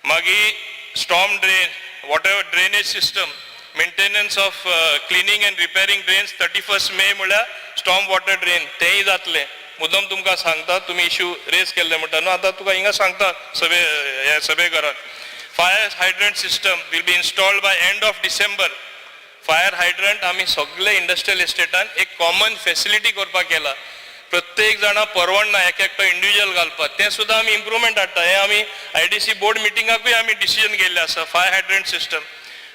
मागीर storm drain water drainage system maintenance of cleaning end repairing drains 31 मे म्हळ्यार स्टॉर्म वॉटर ड्रेन तेंय जातलें मुद्दम तुमकां सांगता तुमी इश्यू रेज केल्ले म्हणटा न्हू आतां तुका हिंगा सांगता सभेघरांत fire hydrant system will be installed by end of December fire hydrant आमी सगळे इंडस्ट्रियल एस्टेटान एक कॉमन फॅसिलिटी करपाक केला प्रत्येक जाणा परवडना एक एकटो इंडिविज्युअल घालपाक तें सुद्दां आमी इम्प्रुवमेंट हाडटा हें आमी IDC बोर्ड मिटिंगाकूय आमी डिसिजन घेल्लें आसा fire hydrant system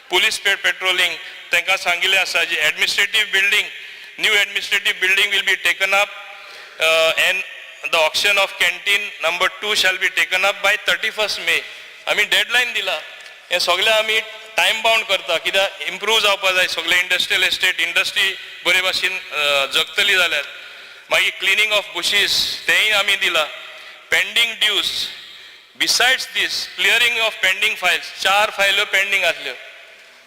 police patrolling तांकां सांगिल्लें आसा जी administrative building new administrative building will be taken up and the auction of canteen number 2 shall be taken up by 31 May आमी डेडलायन दिला हें सगळें आमी टायम बाउंड करता कित्याक इम्प्रूव जावपाक जाय सगळे इंडस्ट्रियल एस्टेट इंडस्ट्री बरे भाशेन जगतली जाल्यार मागीर क्लिनींग ऑफ बुशीस तेंय आमी दिला pending dues besides this clearing of pending files 4 फायल्यो पेंडींग आसल्यो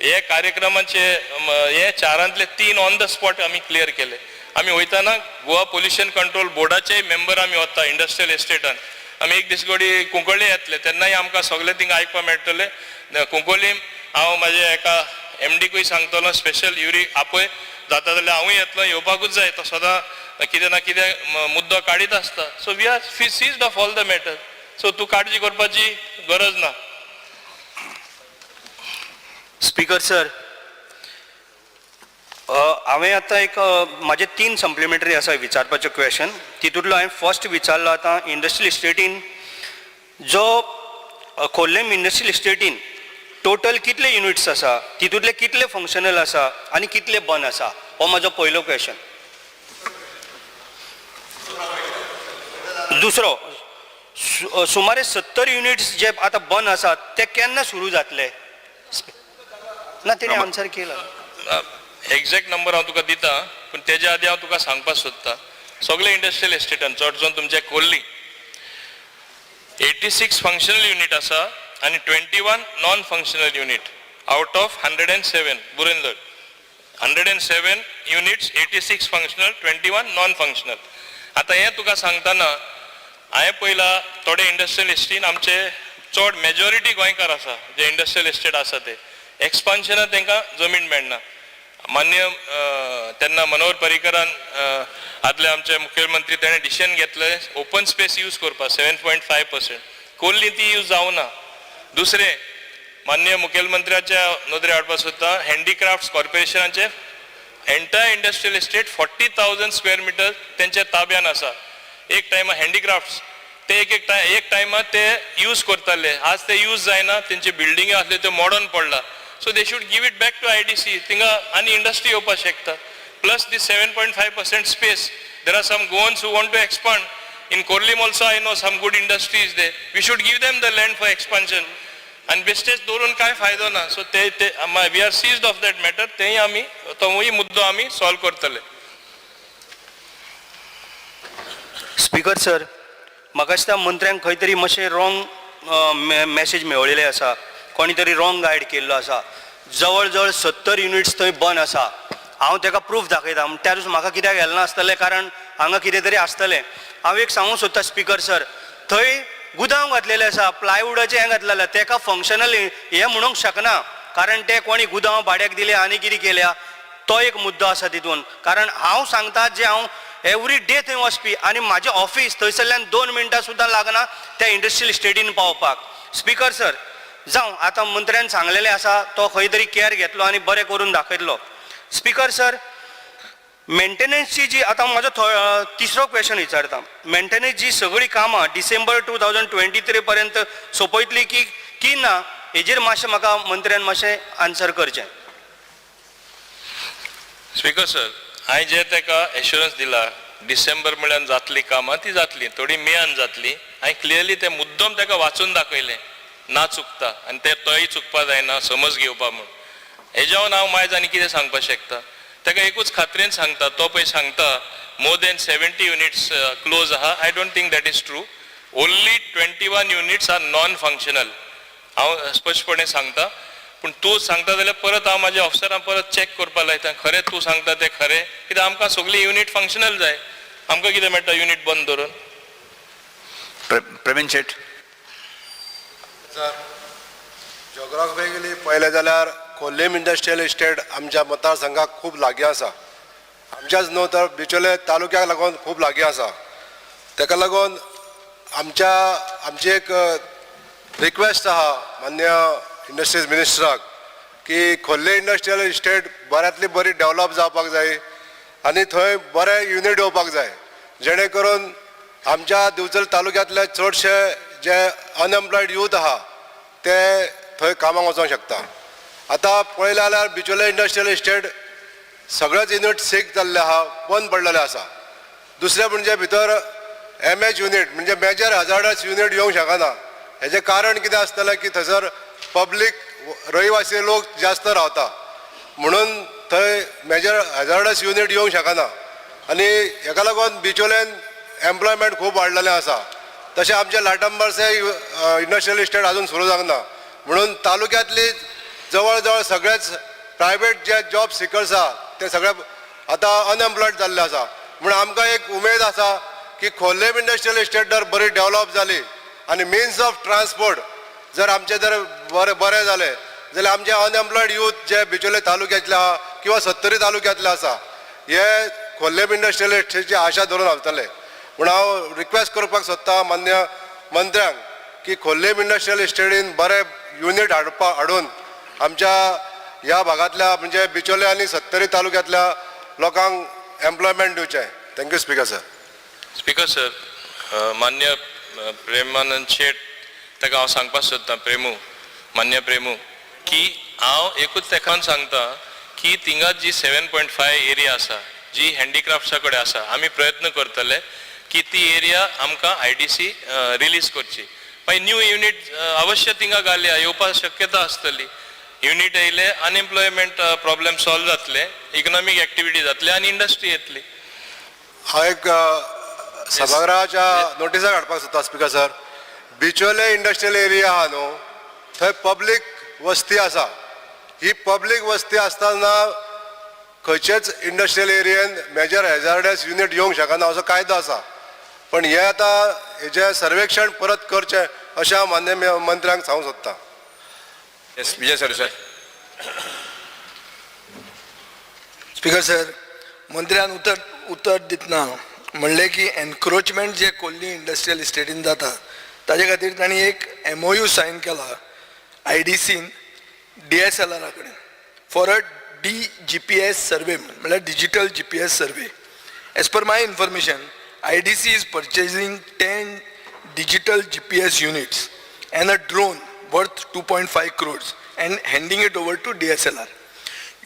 हे कार्यक्रमाचे हे 4रांतले 3 ऑन द स्पॉट आमी क्लियर केले आमी वयताना गोवा पोल्युशन कंट्रोल बोर्डाचे मेंबर आमी वता इंडस्ट्रियल एस्टेटान आमी एक दीस घडी कुंकळ्ळे येतले तेन्नाय आमकां सगळे थिंगा आयकपाक मेळटले कुंकोलीम हांव म्हाजे एका MDकूय सांगतलो स्पेशल युरी आपय जाता जाल्यार हांवूय येतलो येवपाकूच जाय तो सदां कितें ना कितें मुद्दो काडीत आसता so we are seized of all the matter so तूं काळजी करपाची गरज ना स्पीकर सर हांवें आतां एक म्हाजे 3 सप्लिमेंटरी आसा विचारपाचे क्वेश्चन तितूंतलो हांवें फर्स्ट विचारलो आतां इंडस्ट्रियल इस्टेटीन जो कोल्लेम इंडस्ट्रियल इस्टेटीन टोटल कितले युनिट्स आसा तितूंतले कितले फंक्शनल आसा आनी कितले बंद आसा हो म्हाजो पयलो क्वेश्चन दुसरो सुमारे 70 युनिट्स जे आता बंद आसात ते केन्ना सुरू जातले ना तेणी आन्सर केला एक्झॅक्ट नंबर हांव तुका दिता पूण तेज्या आदी हांव तुका सांगपाक सोदतां सगळे इंडस्ट्रियल एस्टेटान चडजोन तुमचे कोल्ली 86 फंक्शनल युनिट आसा आनी 21 non functional unit out of 107 बुरेंदर 107 units 86 functional 21 non functional. आता हें तुका सांगतना हांवें पयला थोडे इंडस्ट्रियल एस्टेटीन आमचे चड मेजॉरिटी गोंयकार आसा जे इंडस्ट्रियल एस्टेट आसा ते एक्सपान्शनाक तांकां जमीन मेळना. मान्य तेन्ना मनोहर पर्रीकरान आदले आमचे मुख्यमंत्री तेणें डिसिजन घेतलें ओपन स्पेस यूज करपाक 7.5%. कोल्ली ती यूज जावना. दुसरें मान्य मुख्यमंत्र्याच्या नदरे हाडपाक सोदता हँडीक्राफ्ट्स कॉर्पोरेशनाचे entire industrial estate 40,000 square metre तेंच्या ताब्यान आसा. एक टायमा हँडीक्राफ्ट्स ते एक टायमार ते यूज करताले आज ते यूज जायना तेंचे बिल्डिंगी आसले ते मॉडर्न पडला. So they should give it back to IDC. Tinga any industry येवपाक शकता. Plus this 7.5% space. There are some Goans who want to expand. In Korlim also I know some good industries there. We should give them the land for expansion. And wastage धरून काय फायदो ना. So we are seized of that matter. तेही आम्ही तोही मुद्दो आम्ही solve करतले. स्पीकर सर म्हाका दिसता मंत्र्यांक खंय तरी मातशें रॉंग मॅसेज मेळिल्लें आसा. कोणी तरी रॉंग गायड केल्लो आसा. जवळ जवळ 70 युनिट्स थंय बंद आसा. हांव ताका प्रूफ दाखयता त्या दिवस म्हाका कित्याक गेलें नासतलें कारण हांगा कितें तरी आसतलें. हांव एक सांगूंक सोदता स्पीकर सर थंय गुदांव घातलेलें आसा प्लायवुडाचें हें घातलेलें तेका फंक्शनल हें म्हणूंक शकना कारण ते कोणी गुदांव भाड्याक दिले आनी कितें केल्या तो एक मुद्दो आसा तितून. कारण हांव सांगता जे हांव एवरी डे थंय वचपी आनी म्हाजें ऑफिस थंयसरल्यान 2 मिनटां सुद्दां लागना त्या इंडस्ट्रियल इस्टेटीन पावपाक. स्पीकर सर जावं आतां मंत्र्यान सांगलेलें आसा तो खंय तरी केअर घेतलो आनी बरें करून दाखयतलो. स्पीकर सर मेंटेनन्सची जी आतां म्हाजो तिसरो क्वेश्चन विचारता. मेंटेनन्स जी सगळीं कामां डिसेंबर 2023 पर्यंत सोंपयतली की ना हेजेर मातशें म्हाका मंत्र्यान मातशें आन्सर करचें. स्पीकर सर हांवें जे ताका एश्युरन्स दिला डिसेंबर म्हळ्यार जातली कामां ती जातली थोडी मेयान जातली. हांवें क्लियरली ते मुद्दम ताका वाचून दाखयलें ना चुकता आनी ते तोय चुकपा जायना समज घेवपा म्हूण. हेज्यावन हांव मायज आनी कितें सांगपाक शकता ताका एकूच खात्रेन सांगता तो पळय सांगता मोर देन 70 युनिट्स क्लोज आहा. I don't think that is true. Only 21 units are non functional. हांव स्पश्टपणे सांगता पूण तूं सांगता जाल्यार परत हांव म्हाज्या ऑफिसरांक परत चॅक करपा लायता खरें तूं सांगता तें खरें कित्याक आमकां सगळीं युनिट फंक्शनल जाय. आमकां कितें मेळटा युनिट बंद धरून. प्रवीण शेट सर जॉग्राफिकली पळयलें जाल्यार कोल्लीम इंडस्ट्रियल इस्टेट आमच्या मतदारसंघाक खूब लागीं आसा. आमच्याच न्हू तर बिचोले तालुक्याक लागून खूब लागीं आसा. ताका लागून आमची एक रिक्वेस्ट आहा मान्य इंडस्ट्रीज मिनिस्टराक की खोर्ले इंडस्ट्रियल इस्टेट बऱ्यांतली बरी डेवलप जावपाक जाय आनी थंय बरे युनिट येवपाक जाय जेणे करून आमच्या दिवचल तालुक्यांतले चडशे जे अनएम्प्लॉयड यूथ आहा ते थंय कामाक वचोंक शकता. आतां पळयलें जाल्यार बिचोले इंडस्ट्रियल इस्टेट सगळेच युनिट सीक जाल्ले आहा बंद पडलेले आसा. दुसरें म्हणजे भितर MH युनिट म्हणजे मेजर हजार्डस युनिट येवंक शकना. हेजें कारण कितें आसतलें की थंयसर पब्लीक रहिवासी लोक जास्त रावता म्हणून थंय मेजर हजार्डस युनिट येवंक शकना आनी हेका लागून बिचोलेन एम्प्लॉयमेंट खूब वाडलेलें आसा. तशें आमचे लाटांबरसे इंडस्ट्रियल इस्टेट अजून सुरू जावंक ना म्हणून तालुक्यांतली जवळ जवळ सगळेच प्रायवेट जे जॉब सिकर्स आहा ते सगळे आतां अनएम्प्लॉयड जाल्ले आसा. म्हणून आमकां एक उमेद आसा की खोर्लेम इंडस्ट्रियल इस्टेट जर बरी डेवलप जाली आनी मिन्स ऑफ ट्रान्सपोर्ट जर आमचे जर बरें जालें जाल्यार आमचे अनएम्प्लॉयड यूथ जे बिचोले तालुक्यातले आहा किंवा 70 तालुक्यांतले आसा हे खोर्लेम इंडस्ट्रियल इस्टेटची आशा धरून रावतले. म्हणून हांव रिक्वेस्ट करपाक सोदता मान्य मंत्र्यांक की खोर्लेम इंडस्ट्रियल इस्टेटीन बरे युनिट हाडून आमच्या ह्या भागातल्या म्हणजे बिचोले आनी 70 तालुक्यांतल्या लोकांक एम्प्लॉयमेंट दिवचें. Thank you speaker sir. Speaker sir मान्य प्रेमानंद शेट ताका हांव सांगपाक सोदतां मान्य प्रेमू की हांव एकूच तेका सांगता की थिंगा जी 7.5 एरिया आसा जी हँडीक्राफ्ट्सा कडेन आसा आमी प्रयत्न करतले की ती एरिया आमकां IDC रिलीज करची. मागीर न्यू युनिट अवश्य थिंगा घालया, येवपाक शक्यता आसतली. युनिट येयले, अनएम्प्लॉयमेंट प्रॉब्लेम सॉल्व जातले, इकॉनॉमीक एक्टिविटी जातले आनी इंडस्ट्री येतली. हांव एक सभागृहाच्या नोटिसा काडपाक सोदता स्पिकर सर. बिचोले इंडस्ट्रियल एरिया आहा न्हू, थंय पब्लीक वस्ती आसा. ही पब्लीक वस्ती आसतना खंयचेच इंडस्ट्रियल एरियेन मेजर हॅजार्डस युनिट येवंक शकना असो कायदो आसा. पण हे आतां हेजें सर्वेक्षण परत करचें अशें हांव मान्य मंत्र्यांक सांगूंक सोदतां. येस विजय सर सर. स्पीकर सर, मंत्र्यान उत्तर दितना म्हणलें की एनक्रोचमेंट जे कोल्ली इंडस्ट्रियल इस्टेटीन जाता ताजे खातीर तांणी एक MOU सायन केला IDCन DSLR कडेन फॉर अ DGPS सर्वे, म्हणल्यार digital GPS survey. As per my information, IDC is purchasing 10 digital GPS units and a drone worth 2.5 crores and handing it over to DSLR.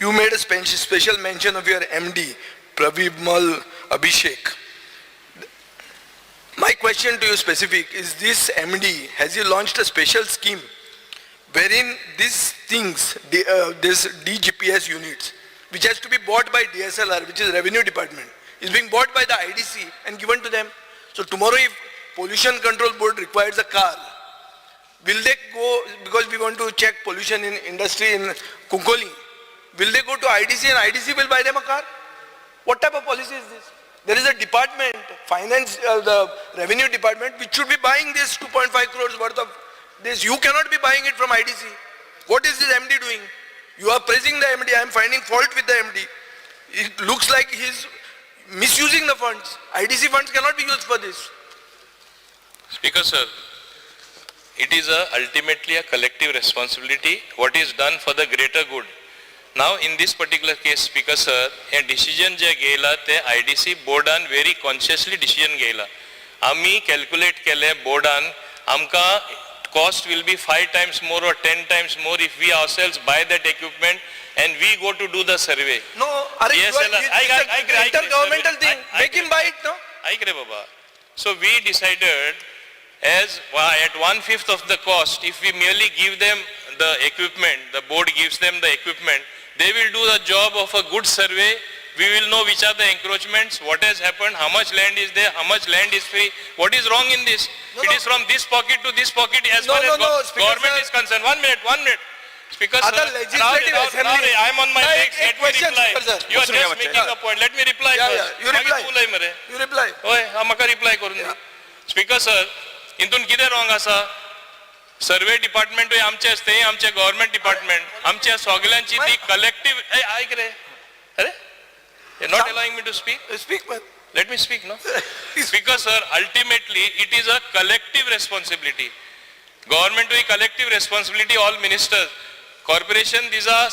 You made a special mention of your MD, Pravimal Abhishek. My question to you specific is, this MD, has he launched a special scheme wherein these things, this DGPS units, which has to be bought by DSLR, which is Revenue Department, is being bought by the IDC and given to them. So tomorrow if Pollution Control Board requires a car, will they go, because we want to check pollution in industry in Kunkoli, will they go to IDC and IDC will buy them a car? What type of policy is this? There is a department, finance, the revenue department, which should be buying this 2.5 crores worth of this. You cannot be buying it from IDC. What is this MD doing? You are praising the MD. I am finding fault with the MD. It looks like he is misusing the funds. IDC funds cannot be used for this. Speaker sir, it is ultimately a collective responsibility what is done for the greater good. Now in this particular case, Speaker sir, a decision जे घेयला ते IDC बोर्डान very consciously decision घेयला. आम्ही calculate केले बोर्डान, आमका cost will be 5 times more or 10 times more if we ourselves buy that equipment and we go to do the survey. No, Yes, intergovernmental thing. Make him buy it, no? Baba. So we decided as at 1/5 of the cost, if we merely give them the equipment, the board gives them the equipment, they will do the job of a good survey. We will know which are the encroachments, what has happened, how much land is there, how much land is free. What is wrong in this? It is from this pocket to this pocket as far as government is concerned. 1 minute. Speaker sir, Assembly. I am on my legs. Let me reply. You are just making a point. Let me reply first. You reply. You reply. होय म्हाका reply करून दी. Speaker sir, इंतून कितें wrong आसा? सर्वे डिपार्टमेंटूय आमचे असते, आमचे government department, आमच्या सगळ्यांची ती कलेक्टिव्ह. ऐक रे, अरे you're not allowing me to speak? Speak, man. Let me speak, no? Speaker sir, ultimately it is a collective responsibility. Government will collective responsibility, all ministers. Corporation, these are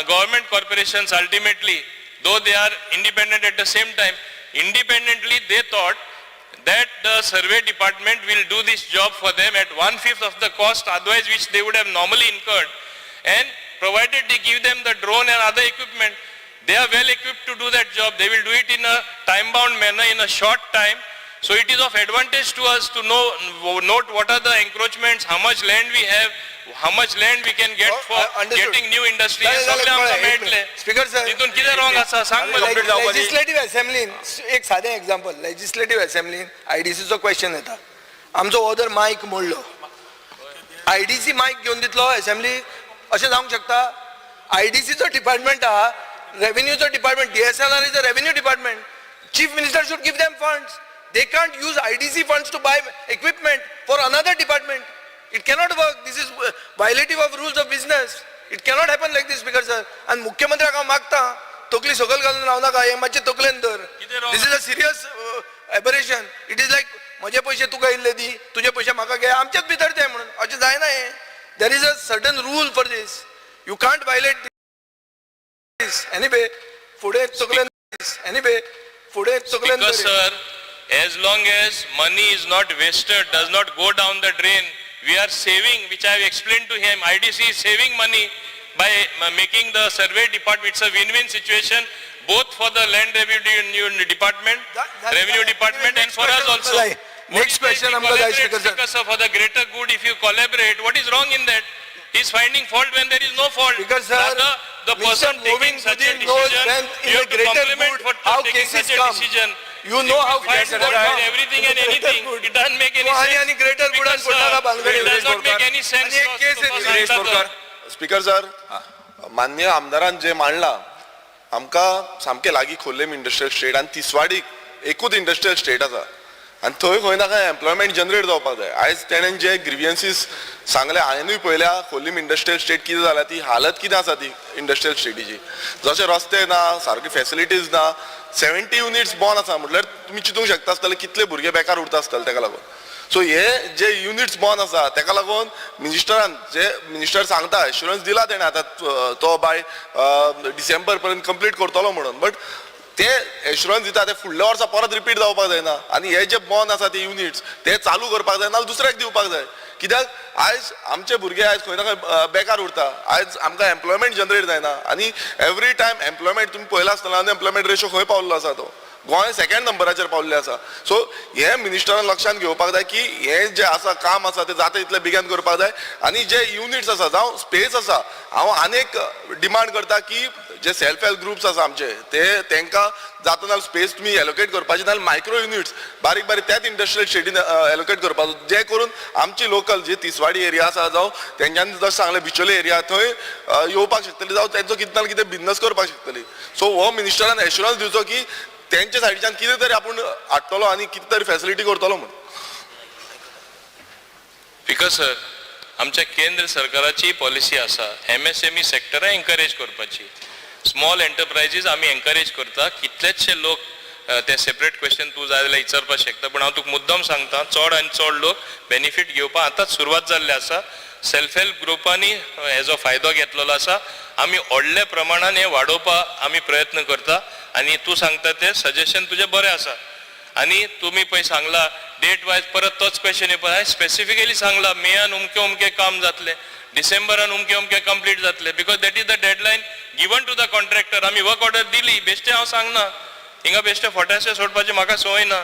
government corporations ultimately, though they are independent at the same time. Independently they thought that the survey department will do this job for them at 1/5 of the cost otherwise which they would have normally incurred, and provided they give them the drone and other equipment, they are well equipped to do that job. They will do it in a time bound manner in a short time. So it is of advantage to us to note what are the encroachments, how much land we have, how much land we can get for getting new industry. Speaker sir, इथून किती wrong असा सांग मला. Legislative असेंब्लीन एक साधें example, legislative असेंब्लीन IDCचो question येता, आमचो other मायक मोडलो, IDC मायक घेवन दितलो असेंब्ली, अशें जावंक शकता? IDCचो डिपार्टमेंट आहा, रेव्हेन्यूचो department, DSLR is a revenue department. Chief Minister should give them funds. They can't use IDC funds to buy equipment for another department. It cannot work. This is violative of rules of business. It cannot happen like this, Speaker sir. And मुख्यमंत्र्याक हांव मागता, तकली सकयल घालून रावं नाका, हे मातशें तकलेन धर. This is a serious aberration. It is like म्हजे पयशे तुका इल्ले दी, तुजे पयशे म्हाका घे, आमचेच भितर तें म्हणून अशें जायना हें. There is a certain rule for this. You can't violate this. Anyway, फुडें तकलेन this. Anyway, फुडें तकलेन Because sir, as long as money is not wasted, does not go down the drain, we are saving, which I have explained to him. IDC is saving money by making the survey department. It's a win-win situation. both for the land revenue department, and for us also. Next question आमकां जाय speaker sir. Because for the greater good, if you collaborate, what is wrong in that? He's finding fault when there is no fault. Speaker sir, Rather, the person moving taking such a within knows decision, when in you the have to greater compliment good for how taking cases such a come. decision. You know how Find cases fault come. with everything and In the greater anything. good. It doesn't make any तो आणि sense. greater good Because, आणि कोणाला बांधगडी it does not make any sense. आणि एक केस तो आहे सांगता तो. स्पीकर सर माननीय आमदारान जे मांडला आमकां सामकें लागीं खोर्लेम इंडस्ट्रियल स्टेट आनी तिसवाडीक एकूच इंडस्ट्रियल स्टेट आसा आनी थंय खंय ना खंय एम्प्लॉयमेंट जनरेट जावपाक जाय. आयज तेणेन जे ग्रिवियन्सीस सांगले हांवेंनूय पळयल्या खोर्लीम इंडस्ट्रियल स्टेट कितें जाल्या ती हालत कितें आसा ती इंडस्ट्रियल स्टेटीची. जशे रस्ते ना सारके फेसिलिटीज ना 70 युनिट्स बॉन आसा म्हटल्यार तुमी चिंतूंक शकता आसतले कितले भुरगे बेकार उरता आसतले ताका लागून. सो हे जे युनिट्स बॉन आसा ताका लागून मिनिस्टरान जे मिनिस्टर सांगता एश्युरन्स दिला तेणें आतां तो बाय डिसेंबर पर्यंत कंप्लीट करतलो म्हणून. बट ते एश्युरन्स दिता ते फुडल्या वर्सा परत रिपीट जावपाक जायना आनी हे जे बॉन आसा ते युनिट्स ते चालू करपाक जाय नाल्यार दुसऱ्याक दिवपाक जाय. कित्याक आयज आमचे भुरगे आयज खंय ना खंय बेकार उरता. आयज आमकां एम्प्लॉयमेंट जनरेट जायना आनी एवरी टायम एम्प्लॉयमेंट तुमी पळयला आसतना अनएम्प्लॉयमेंट रेशो खंय पावल्लो आसा तो गोंय सेकंड नंबराचेर पावल्ले आसा. सो हे मिनिस्टरान लक्षांत घेवपाक जाय की हे जे आसा काम आसा ते जाता तितले बेगीन करपाक जाय आनी जे युनिट्स आसा जावं स्पेस आसा हांव आनीक डिमांड करता की जे सेल्फ हेल्प ग्रुप्स आसा आमचे ते तांकां जाता नाल्यार स्पेस तुमी एलोकेट करपाची नाल्यार मायक्रो युनिट्स बारीक बारीक त्याच इंडस्ट्रियल स्टेटीन एलोकेट करपाचो जे करून आमची लोकल जी तिसवाडी एरिया आसा जावं तेंच्यांनी जशें सांगलें बिचोले एरिया थंय येवपाक शकतली जावं तेंचो कितें ना कितें बिजनस करपाक शकतली. सो हो मिनिस्टरान एश्युरन्स दिवचो की तेंचे सायडीच्यान कितें तरी आपूण हाडटलो आनी कितें तरी फॅसिलिटी करतलो म्हणून. स्पीकर सर, आमच्या केंद्र सरकाराची पॉलिसी आसा MSME सेक्टरा एनकरेज करपाची. स्मॉल एंटरप्रायजीस आमी एनकरेज करता. कितलेशे लोक ते सेपरेट क्वेश्चन तूं जाय जाल्यार विचारपाक शकता पूण हांव तुका मुद्दम सांगता चड आनी चड लोक बेनिफीट घेवपाक आतांच सुरवात जाल्ली आसा. सेल्फ हेल्प ग्रुपांनी हेजो फायदो घेतलेलो आसा. आमी व्हडल्या प्रमाणान हे वाडोवपाक आमी प्रयत्न करता आनी तूं सांगता ते सजेशन तुजें बरें आसा. आनी तुमी पळय सांगला डेट वायज परत तोच क्वेश्चन येवपा हांवें स्पेसिफिकली सांगला मेयान उमके काम जातले डिसेंबरान उमके कंप्लीट जातले because that is the deadline given to the contractor. आमी वर्क ऑर्डर दिली बेश्टे हांव सांगना हिंगा बेश्टे फोट्याचे सोडपाची म्हाका संवय ना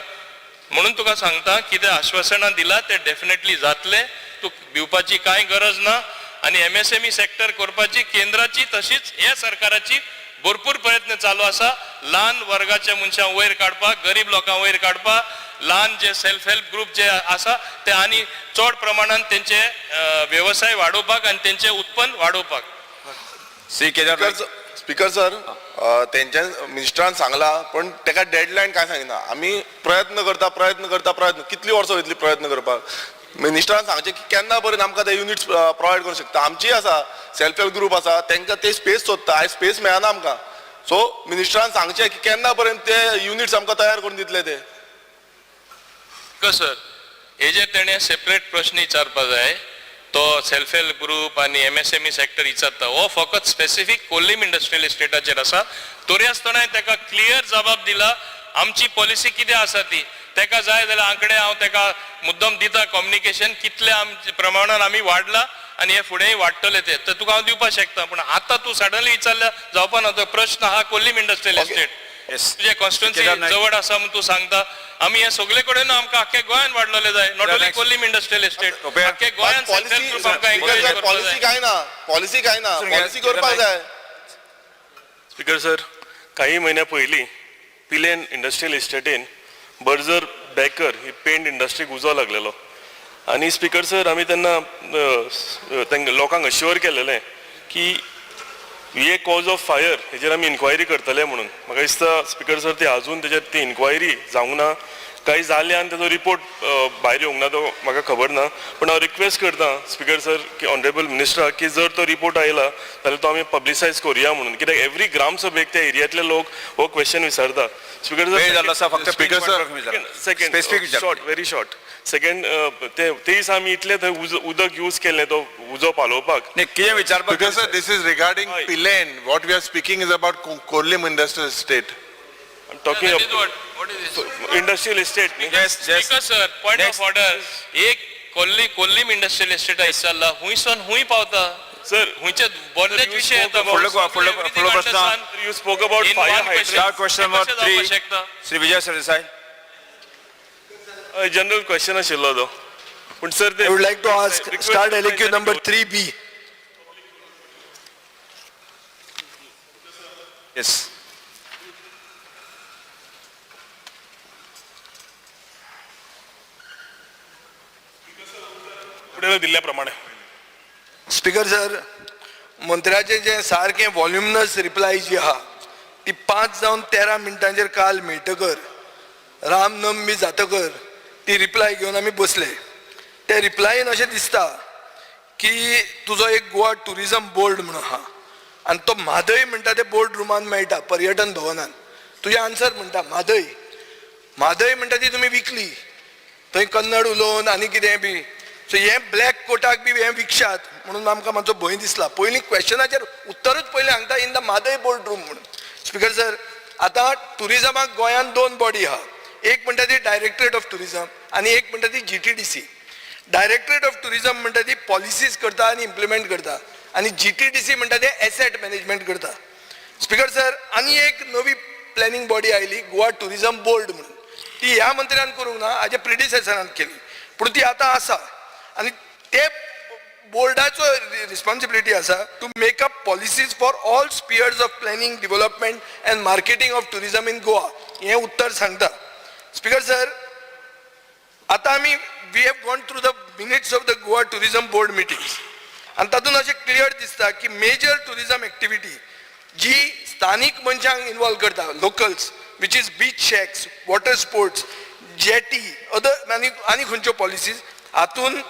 म्हणून तुका सांगता कितें आश्वासनां दिला ते डेफिनेटली जातले. तूं भिवपाची कांय गरज ना आनी MSME सेक्टर करपाची केंद्राची तशीच ह्या सरकाराची भरपूर प्रयत्न चालू आसा. ल्हान वर्गाच्या मनशांक वयर काडपाक गरीब लोकांक वयर काडपाक ल्हान जे सेल्फ हेल्प ग्रुप जे आसा ते आनी चड प्रमाणान तेंचे व्यवसाय वाडोवपाक आनी तेंचे उत्पन्न वाडोवपाक. स्पीकर सर तेंच्या मिनिस्टरान सांगला पण ताका डेडलायन काय सांगिना. आमी प्रयत्न करता कितली वर्सां वयतली प्रयत्न करपाक. मिनिस्टरान सांगचे की केन्ना पर्यंत आमकां ते युनिट्स प्रोवायड करूंक शकता. आमची आसा सेल्फ हेल्प ग्रुप आसा तांकां ते स्पेस सोदता आयज स्पेस मेळना आमकां. सो मिनिस्टरान सांगचे की केन्ना पर्यंत ते युनिट्स आमकां तयार करून दितले ते. सर हेजे तेणें सेपरेट प्रश्न विचारपा जाय. तो सेल्फ हेल्प ग्रुप आनी MSME सेक्टर विचारता हो फकत स्पेसिफीक कोल्लीम इंडस्ट्रियल इस्टेटाचेर आसा. तरी आसतना ताका क्लियर जबाब दिला आमची पॉलिसी कितें आसा ती. ताका जाय जाल्यार आंकडे हांव ताका मुद्दम दिता कम्युनिकेशन कितले आमचे प्रमाणान आमी वाडला आनी हे फुडेंय वाडटले ते तर तुका हांव दिवपाक शकता. पूण आतां तूं सडनली विचारल्या जावपा ना. तो प्रश्न आहा कोल्लीम इंडस्ट्रियल इस्टेट तुजे कॉन्स्टिट्युएन्सी जवळ आसा म्हूण तूं सांगता. आमी हे सगळे कडेन आमकां आख्या गोंयान वाडलेले जाय not only Corlim industrial estate आख्या गोंयान सेल्फ हेल्प ग्रुप आमकां एनकरेज करपाक जाय. पॉलिसी काय ना पॉलिसी करपाक जाय. स्पीकर सर काही महिन्या पयलीं पिलेन इंडस्ट्रियल इस्टेटीन बर्जर बेकर ही पेंट इंडस्ट्रीक उजो लागलेलो आनी स्पीकर सर आमी तेन्ना लोकांक अश्युअर केलेलें की हे कॉज ऑफ फायर हेजेर आमी इन्क्वायरी करतले म्हणून. म्हाका दिसता स्पीकर सर ती आजून तेजेर ती इन्क्वायरी जावंक ना काही जालें आनी तेजो रिपोर्ट भायर येवंक ना तो म्हाका खबर ना. पूण हांव रिक्वेस्ट करता स्पीकर सर की ऑनरेबल मिनिस्टर की जर तो रिपोर्ट आयला जाल्यार तो आमी पब्लिसायज करुया म्हणून. कित्याक एवरी ग्राम सभेक त्या एरियांतले लोक हो क्वेश्चन विचारता. Speaker sir speaker sir second short very short second ते दिस आमी इतले थंय उदक यूज केलें तो उजो पालोवपाक कितें विचारपाक. Because sir, this is regarding Pilen. What we are speaking is about Kollim Industrial Estate. Talking What is this? Industrial estate. Speaker sir, point of order. एक कोल्लीम इंडस्ट्रियल इस्टेटा विचारला हुंयसून हुंय पावता. सर हुंयचे बोल्लेच विषय येता फुडलो प्रश्न you spoke about fire hydrant question number 3 Shri Vijay Sardesai. General question आशिल्लो तो पूण सर ते I would like to ask, start LQ number 3B. Yes. पुढे दिल्याप्रमाणे स्पीकर सर, मंत्र्याचे जे सारखे व्हॉल्युमिनस रिप्लाय जी आहा ती 5 जावन 13 मिनटांचेर काल मेळटकर रामनवमी जातकर ती रिप्लाय घेवन आमी बसले. त्या रिप्लायन अशें दिसता की तुजो एक गोवा टुरिजम बोर्ड म्हणून आहा आनी तो म्हादय म्हणटा ते बोर्ड रुमान मेळटा पर्यटन भवनान. तुजे आन्सर म्हणटा म्हादय म्हादय म्हणटा ती तुमी विकली थंय कन्नड उलोवन आनी कितें बी. सो हे ब्लॅक कोटाक बी हे विकशात म्हणून आमकां मातसो भंय दिसला. पयलीं क्वेश्चनाचेर उत्तरूच पयलीं सांगता in the Mhadei board room म्हणून. स्पीकर सर, आतां टुरिजमाक गोंयांत 2 बॉडी आहा. एक म्हणटा ती डायरेक्टरेट ऑफ टुरिजम आनी एक म्हणटा ती GTDC. डायरेक्टरेट ऑफ टुरिजम म्हणटा ती पॉलिसीज करता आनी इम्प्लिमेंट करता आनी GTDC म्हणटा ते एसेट मॅनेजमेंट करता. स्पीकर सर, आनी एक नवी planning body oily Goa tourism board म्हणून. ती ह्या मंत्र्यान करूंक ना, हाजे प्रिडिसेसरान केली पूण ती आतां आसा आनी ते बोर्डाचो रिस्पॉन्सिबिलिटी आसा to make up policies for all spheres of planning development and marketing of tourism in Goa. हें उत्तर सांगता. स्पीकर सर, आतां आमी we have gone through the minutes of the Goa tourism board meetings आनी तातूंत अशें क्लियर दिसता की मेजर टुरिजम एक्टिविटी जी स्थानीक मनशांक इन्वॉल्व करता, locals, which is beach shacks, water sports, jetty, other आनी खंयच्यो पॉलिसीज हातून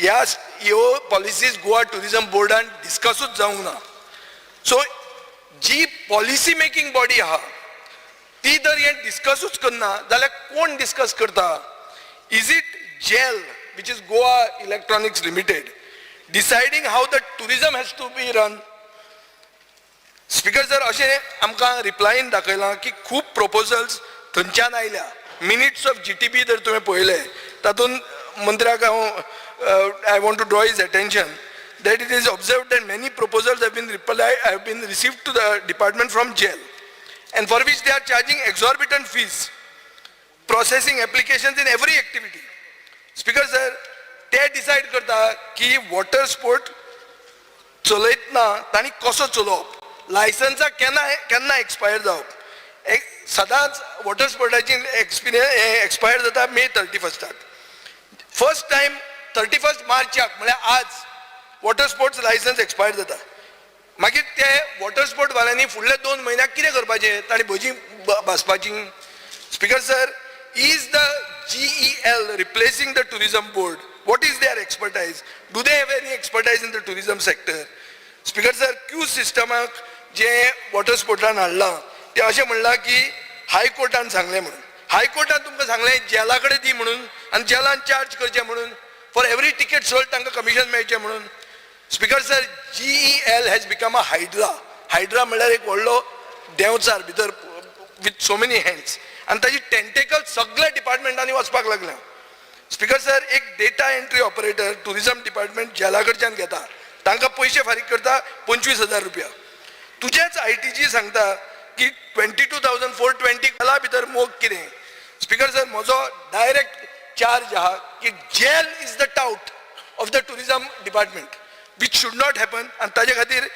ह्यो पॉलिसीज गोवा टुरिजम बोर्डान डिस्कसूच जावंक ना. सो जी पॉलिसी मेकिंग बॉडी आहा ती जर हे डिस्कसूच करना जाल्यार कोण डिस्कस करता? Is it GEL which is Goa Electronics Limited deciding how the tourism has to be run? Speaker sir, अशें आमकां रिप्लायन दाखयलां की खूब प्रपोजल्स थंयच्यान आयल्या. मिनिट्स ऑफ GTP जर तुवें पळयले तातूंत मंत्र्याक I want to draw his attention that it is observed that many proposals have been received to the department from jail and for which they are charging exorbitant fees, processing applications in every activity. Speaker sir, they decide करता की water sport चलयतना तांणी कसो चलोवप, लायसन्सा केन्ना expire जावप. सदांच water स्पोर्टाची expire जाता May 31. फर्स्ट टायम 31 मार्चाक म्हळ्यार आज वॉटर स्पोर्ट्स लायसन्स एक्सपायर जाता. मागीर ते वॉटर स्पोर्ट वाल्यांनी फुडले 2 म्हयन्याक कितें करपाचें? तांणी भजी भाजपाची. Speaker sir, is the GEL replacing the tourism board? What is their expertise? Do they have any expertise in the tourism sector? Speaker sir, queue सिस्टमाक जे वॉटर स्पोर्टान हाडलां ते अशें म्हणलां की हायकोर्टान सांगलें म्हणून. हायकोर्टान तुमकां सांगलें जेला कडेन दी म्हणून आनी जेलान चार्ज करचें म्हणून. फॉर एवरी टिकेट सोल्ड तांकां कमिशन मेळचें म्हणून. Speaker sir, GEL has become a hydra. Hydra म्हणल्यार एक व्हडलो देंवचार भितर विथ सो मेनी हँड्स आनी ताजी टेंटेकल सगळ्या डिपार्टमेंटांनी वचपाक लागल्या. स्पीकर सर, एक data entry operator tourism department जेला कडच्यान घेता, तांकां पयशे फारीक करता 25,000 रुपया. तुजेच ITG सांगता की 22,420 कला भितर मोग कितें? स्पीकर सर, म्हजो डायरेक्ट चार्ज आहा की GEL is the tout of the tourism department which should not happen. आनी ताजे खातीर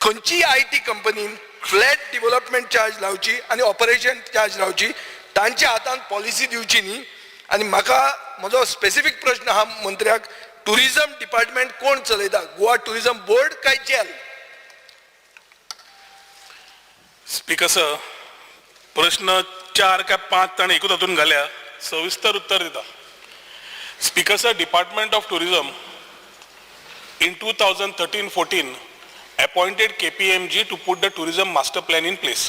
खंयचीय IT कंपनीन फ्लॅट डेव्हलपमेंट चार्ज लावची आनी ऑपरेशन चार्ज लावची, तांच्या हातान पॉलिसी दिवची न्ही. आनी म्हाका म्हजो स्पेसिफीक प्रश्न आहा मंत्र्याक, टुरिजम डिपार्टमेंट कोण चलयता? गोवा टुरिजम बोर्ड काय जेल? स्पीकर सर, प्रश्न 4 काय 5 ताणें एकूच हातून घाल्या, सविस्तर उत्तर दिता. Speaker sir, department of tourism in 2013-14 appointed KPMG to put the tourism master plan in place.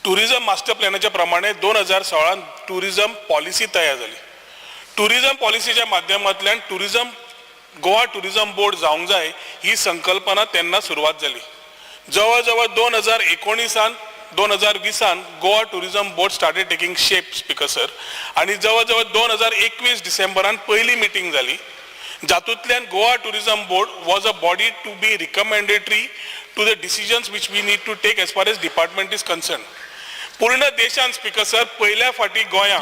Tourism master प्लॅनाच्या प्रमाणे 2016 टुरिजम पॉलिसी तयार झाली. टुरिजम पॉलिसीच्या माध्यमांतल्यान गोवा टुरिजम बोर्ड जावंक जाय ही संकल्पना तेन्ना सुरवात झाली. जवळ जवळ 2019 2020 Goa tourism board started taking shape. Speaker sir, आणि जवळ जवळ 2021 डिसेंबरान पहिली मिटींग झाली. जातूंतल्यान Goa tourism board was a body to be recommendatory to the decisions which we need to take as far as department is concern. पूर्ण देशान स्पीकर सर पहिल्या फाटी गोंया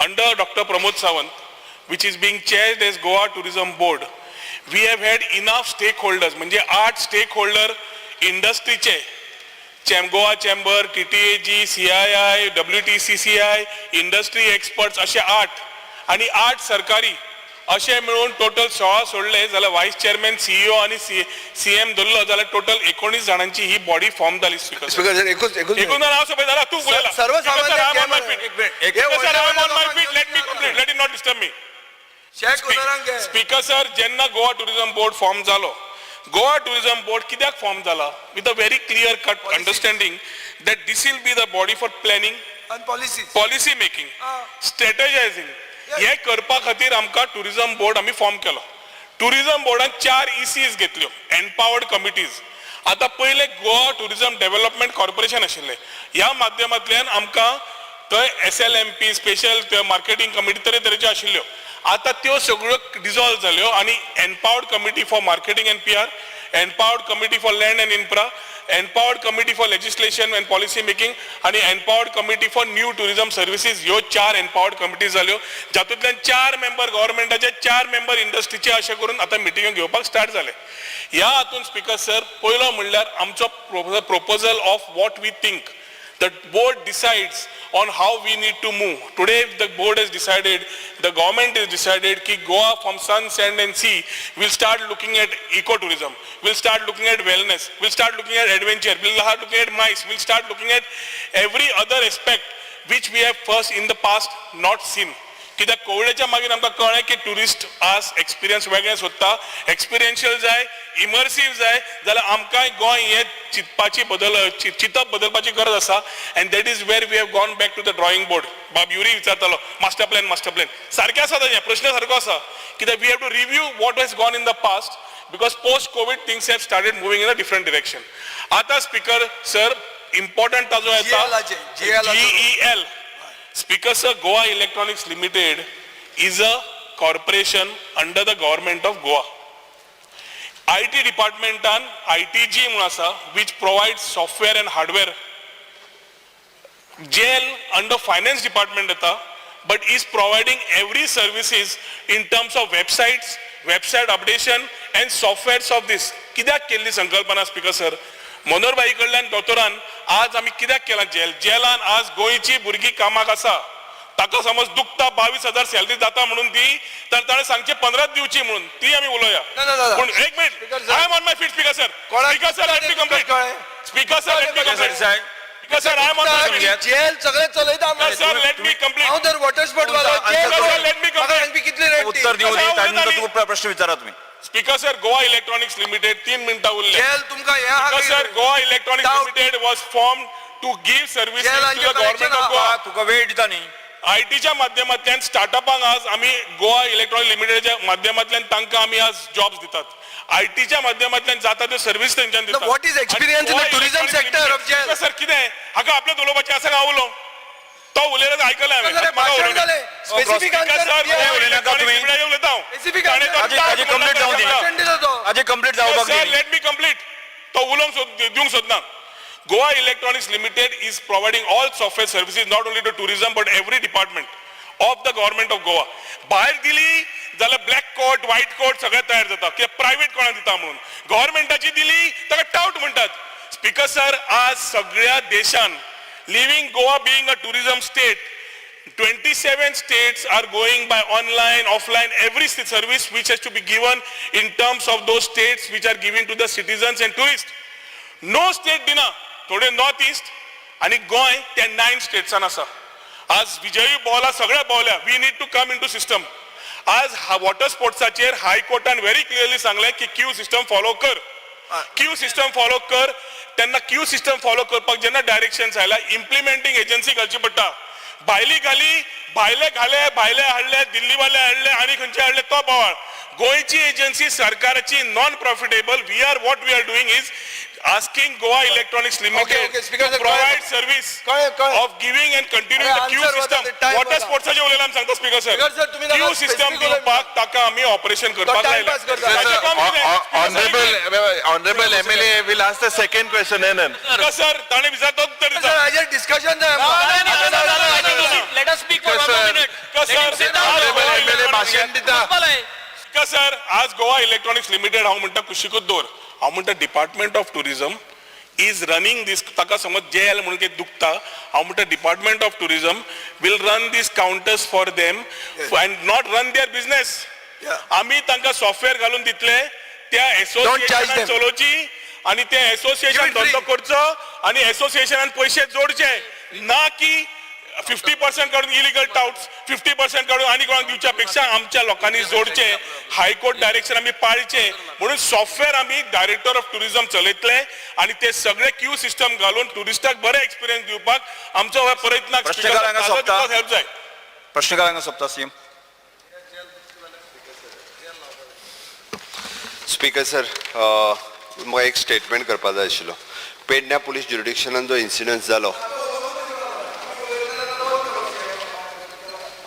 under doctor Pramod Sawant which is being chaired as Goa Tourism Board, we have had enough stakeholders, म्हणजे 8 stakeholder इंडस्ट्रीचे Goa chamber, TTAG, CII, WTCCI, industry experts असे 8 आणि 8 सरकारी असे मिळून टोटल 16 सोडले जाल्यार व्हायस चेअरमॅन, CEO आणि CM धरलो जाल्यार टोटल 19 जणांची ही बॉडी फॉर्म झाली. स्पीकर स्पीकर एकूण नाव सोबत झाला तू बोलला सर्वसामान्य let it not disturb me. Speaker sir जेन्ना गोवा टुरिझम बोर्ड फॉर्म जालो, गोवा टुरिझम बोर्ड कित्याक फॉर्म जाला with a very clear cut understanding that this will be the body for planning, policy making, strategising. हे करपा खातीर आमकां टुरिझम बोर्ड आमी form केलो. टुरिझम बोर्डान 4 ECs घेतल्यो, एम्पावर्ड कमिटीज. आता पहिले गोवा टुरिझम डेव्हलपमेंट कॉर्पोरेशन आशिल्ले, ह्या माध्यमांतल्यान आमकां थंय SLMP, स्पेशल मार्केटिंग कमिटी तरेतरेच्यो आशिल्ल्यो. आता त्यो सगळ्यो डिझॉल्व जाल्यो आणि empowered committee for marketing and PR, empowered committee for land and infra, empowered committee for legislation and policy making आणि empowered committee for new tourism services. ह्यो 4 एम्पावर्ड कमिटी जाल्यो, जातूंतल्यान 4 मेंबर गव्हर्नमेंटाचे, 4 मेंबर इंडस्ट्रीचे अशे करून आता मिटिंग्यो घेवपाक स्टार्ट जाले. ह्या हातून स्पीकर सर पयलो म्हणल्यार आमचो proposal of what we think. The board decides on how we need to move. Today the board has decided, the government has decided कि Goa from sun, sand and sea will start looking at ecotourism, will start looking at wellness, will start looking at adventure, will start looking at MICE, will start looking at every other aspect which we have first in the past not seen. कित्याक कोविडाच्या मागीर आमकां कळ्ळें की tourist आज experience वेगळें सोदता, experiential जाय, immersive जाय जाल्यार आमकांय गोंय हें चिंतप बदलपाची गरज आसा. And that is where we have gone back to the drawing board. बाब युरी विचारतालो मास्टर प्लॅन सारकें आसा ताजें, प्रश्न सारको आसा कित्याक we have to review what has gone in the past because post COVID things have started moving in a different direction. आता स्पीकर सर इम्पॉर्टंट ताजो येता GEL. Speaker sir, Goa Electronics Limited is a corporation under the government of Goa. IT department and ITG munasa which provides software and hardware. GEL under finance department eta, but is providing every services in terms of websites, website updation and softwares of this. कित्याक केल्ली संकल्पना speaker sir? मनोहरबाई कडल्यान दोतोरान आज आमी कित्याक केला जेलान आज गोंयची भुरगीं कामाक आसा, ताका समज दुखता 22,000 सॅलरी जाता म्हणून दी तर ताणें सांगचे 15 दिवची म्हणून ती आमी उलोवया. पूण एक मिनिट, I am on my feet speaker sir. Speaker sir let me complete. Speaker sir let me complete. Speaker sir I am on my feet. GEL सगळे चलयता सर लेट मी कंप्लीट. हांव तर वॉटर स्पोर्ट वालो sir let me complete. कितली rent उत्तर दिवं दी त्यानंतर प्रश्न विचारा तुम्ही. स्पीकर सर गोवा इलेक्ट्रॉनिक्स लिमिटेड 3 मिनिटां उरले. जेल तुमकां हे हा sir Goa Electronics limited was form to give services to the government of Goa. तुका वेळ दिता न्ही. आयटीच्या माध्यमांतल्यान स्टार्टअपांक आज आमी गोवा इलेक्ट्रॉनिक लिमिटेडच्या माध्यमांतल्यान तांकां आमी आज जॉब्स दितात. आयटीच्या माध्यमांतल्यान जाता त्यो सर्व्हिस तेंच्यान दितात. What is experience in the tourism sector of GEL? Sir कितें हाका आपलें उलोवपाचें आसा काय उलोव? तो उलयल्यार आयकलें हांवें. स्पेसिफिक आन्सर उलयता ताजी कंप्लीट जावं दी. ताजी कंप्लीट जावपाक दी. Late me complete. तो उलोवंक दिवंक सोदना. Goa Electronics Limited is providing all software services not only to tourism but every department of the government of Goa. भायर दिली जाल्यार ब्लॅक कोट, व्हाईट कोट सगळें तयार जाता कित्याक प्रायव्हेट कोणाक दिता म्हणून. गव्हर्नमेंटाची दिली ताका टाउट म्हणटात. स्पीकर सर आज सगळ्या देशान living Goa being a tourism state 27 states are going by online, offline, every service which has to be given in terms of those states which are giving to the citizens and tourists. No state dina. थोडे north east आणि गोंय त्या 9 स्टेट्सान आसा. आज विजयी भोवला सगळ्या भोवल्या. We need to come in to system. आज वॉटर स्पोर्ट्साचेर हायकोर्टान व्हेरी क्लियरली सांगलें की क्यू सिस्टम फॉलो कर. क्यू सिस्टम फॉलो कर. तेन्ना क्यू सिस्टम फॉलो करपाक जेन्ना डायरेक्शन्स आयला इम्प्लिमेंटींग एजन्सी घालची पडटा. भायली घाली, भायले घाले, भायले हाडले, दिल्लीवाले हाडले आणि खंयचे हाडले तो बोवाळ. गोंयची एजन्सी सरकाराची non profitable. We are what we are doing is asking Goa Electronics Limited Okay, speaker, to sir, provide service कळ्ळें. of giving and continuing the queue answer system. वता, time वॉटर वता. स्पोर्ट्साचे उलयला आमी सांगता स्पीकर सर. Speaker, sir, तुम्ही नाका Q system specific उलय दिवपाक ताका आमी ऑपरेशन करपाक time लायला. pass करता. ताचें काम कितें? Honorable MLA will ask the second question. Sir ताणें विचारता उत्तर सर दिता. हाजेर डिस्कशन जाय आमकां. Let us speak for 1 minute. Sir Honorable MLA भाषण दिता. का सर आज गोवा इलेक्ट्रॉनिक्स लिमिटेड हांव म्हणटा कुशीकूच दवर. हांव म्हणटा department of tourism is running this. ताका समज जेल म्हणून कितें दुखता हांव म्हणटा department of tourism will run this counters for them and not run their business. आमी तांकां सॉफ्टवेअर घालून दितले त्या एसोसिएशनान चलोवची आणि ते एसोसिएशन धंदो करचो आणि एसोसिएशनान पैसे जोडचे ना की 50% काढून इलिगल टाउट्स 50% काढून आणि कोणाक दिवच्या पेक्षा आमच्या लोकांनी जोडचे. हायकोर्ट डायरेक्शन आम्ही पाळचे म्हणून सॉफ्टवेअर आम्ही डायरेक्टर ऑफ टुरिझम चलयतले आणि ते सगळे क्यू सिस्टम घालून टुरिस्टाक बरे एक्सपिरियन्स दिवपाक आमचो हो प्रयत्नाक हेल्प जाय. प्रश्नकारांक सोंपता सीएम. स्पीकर सर म्हाका एक स्टेटमेंट करपाक जाय आशिल्लो. पेडण्या पुलीस ज्युरिडिक्शनान जो इन्सिडंट जालो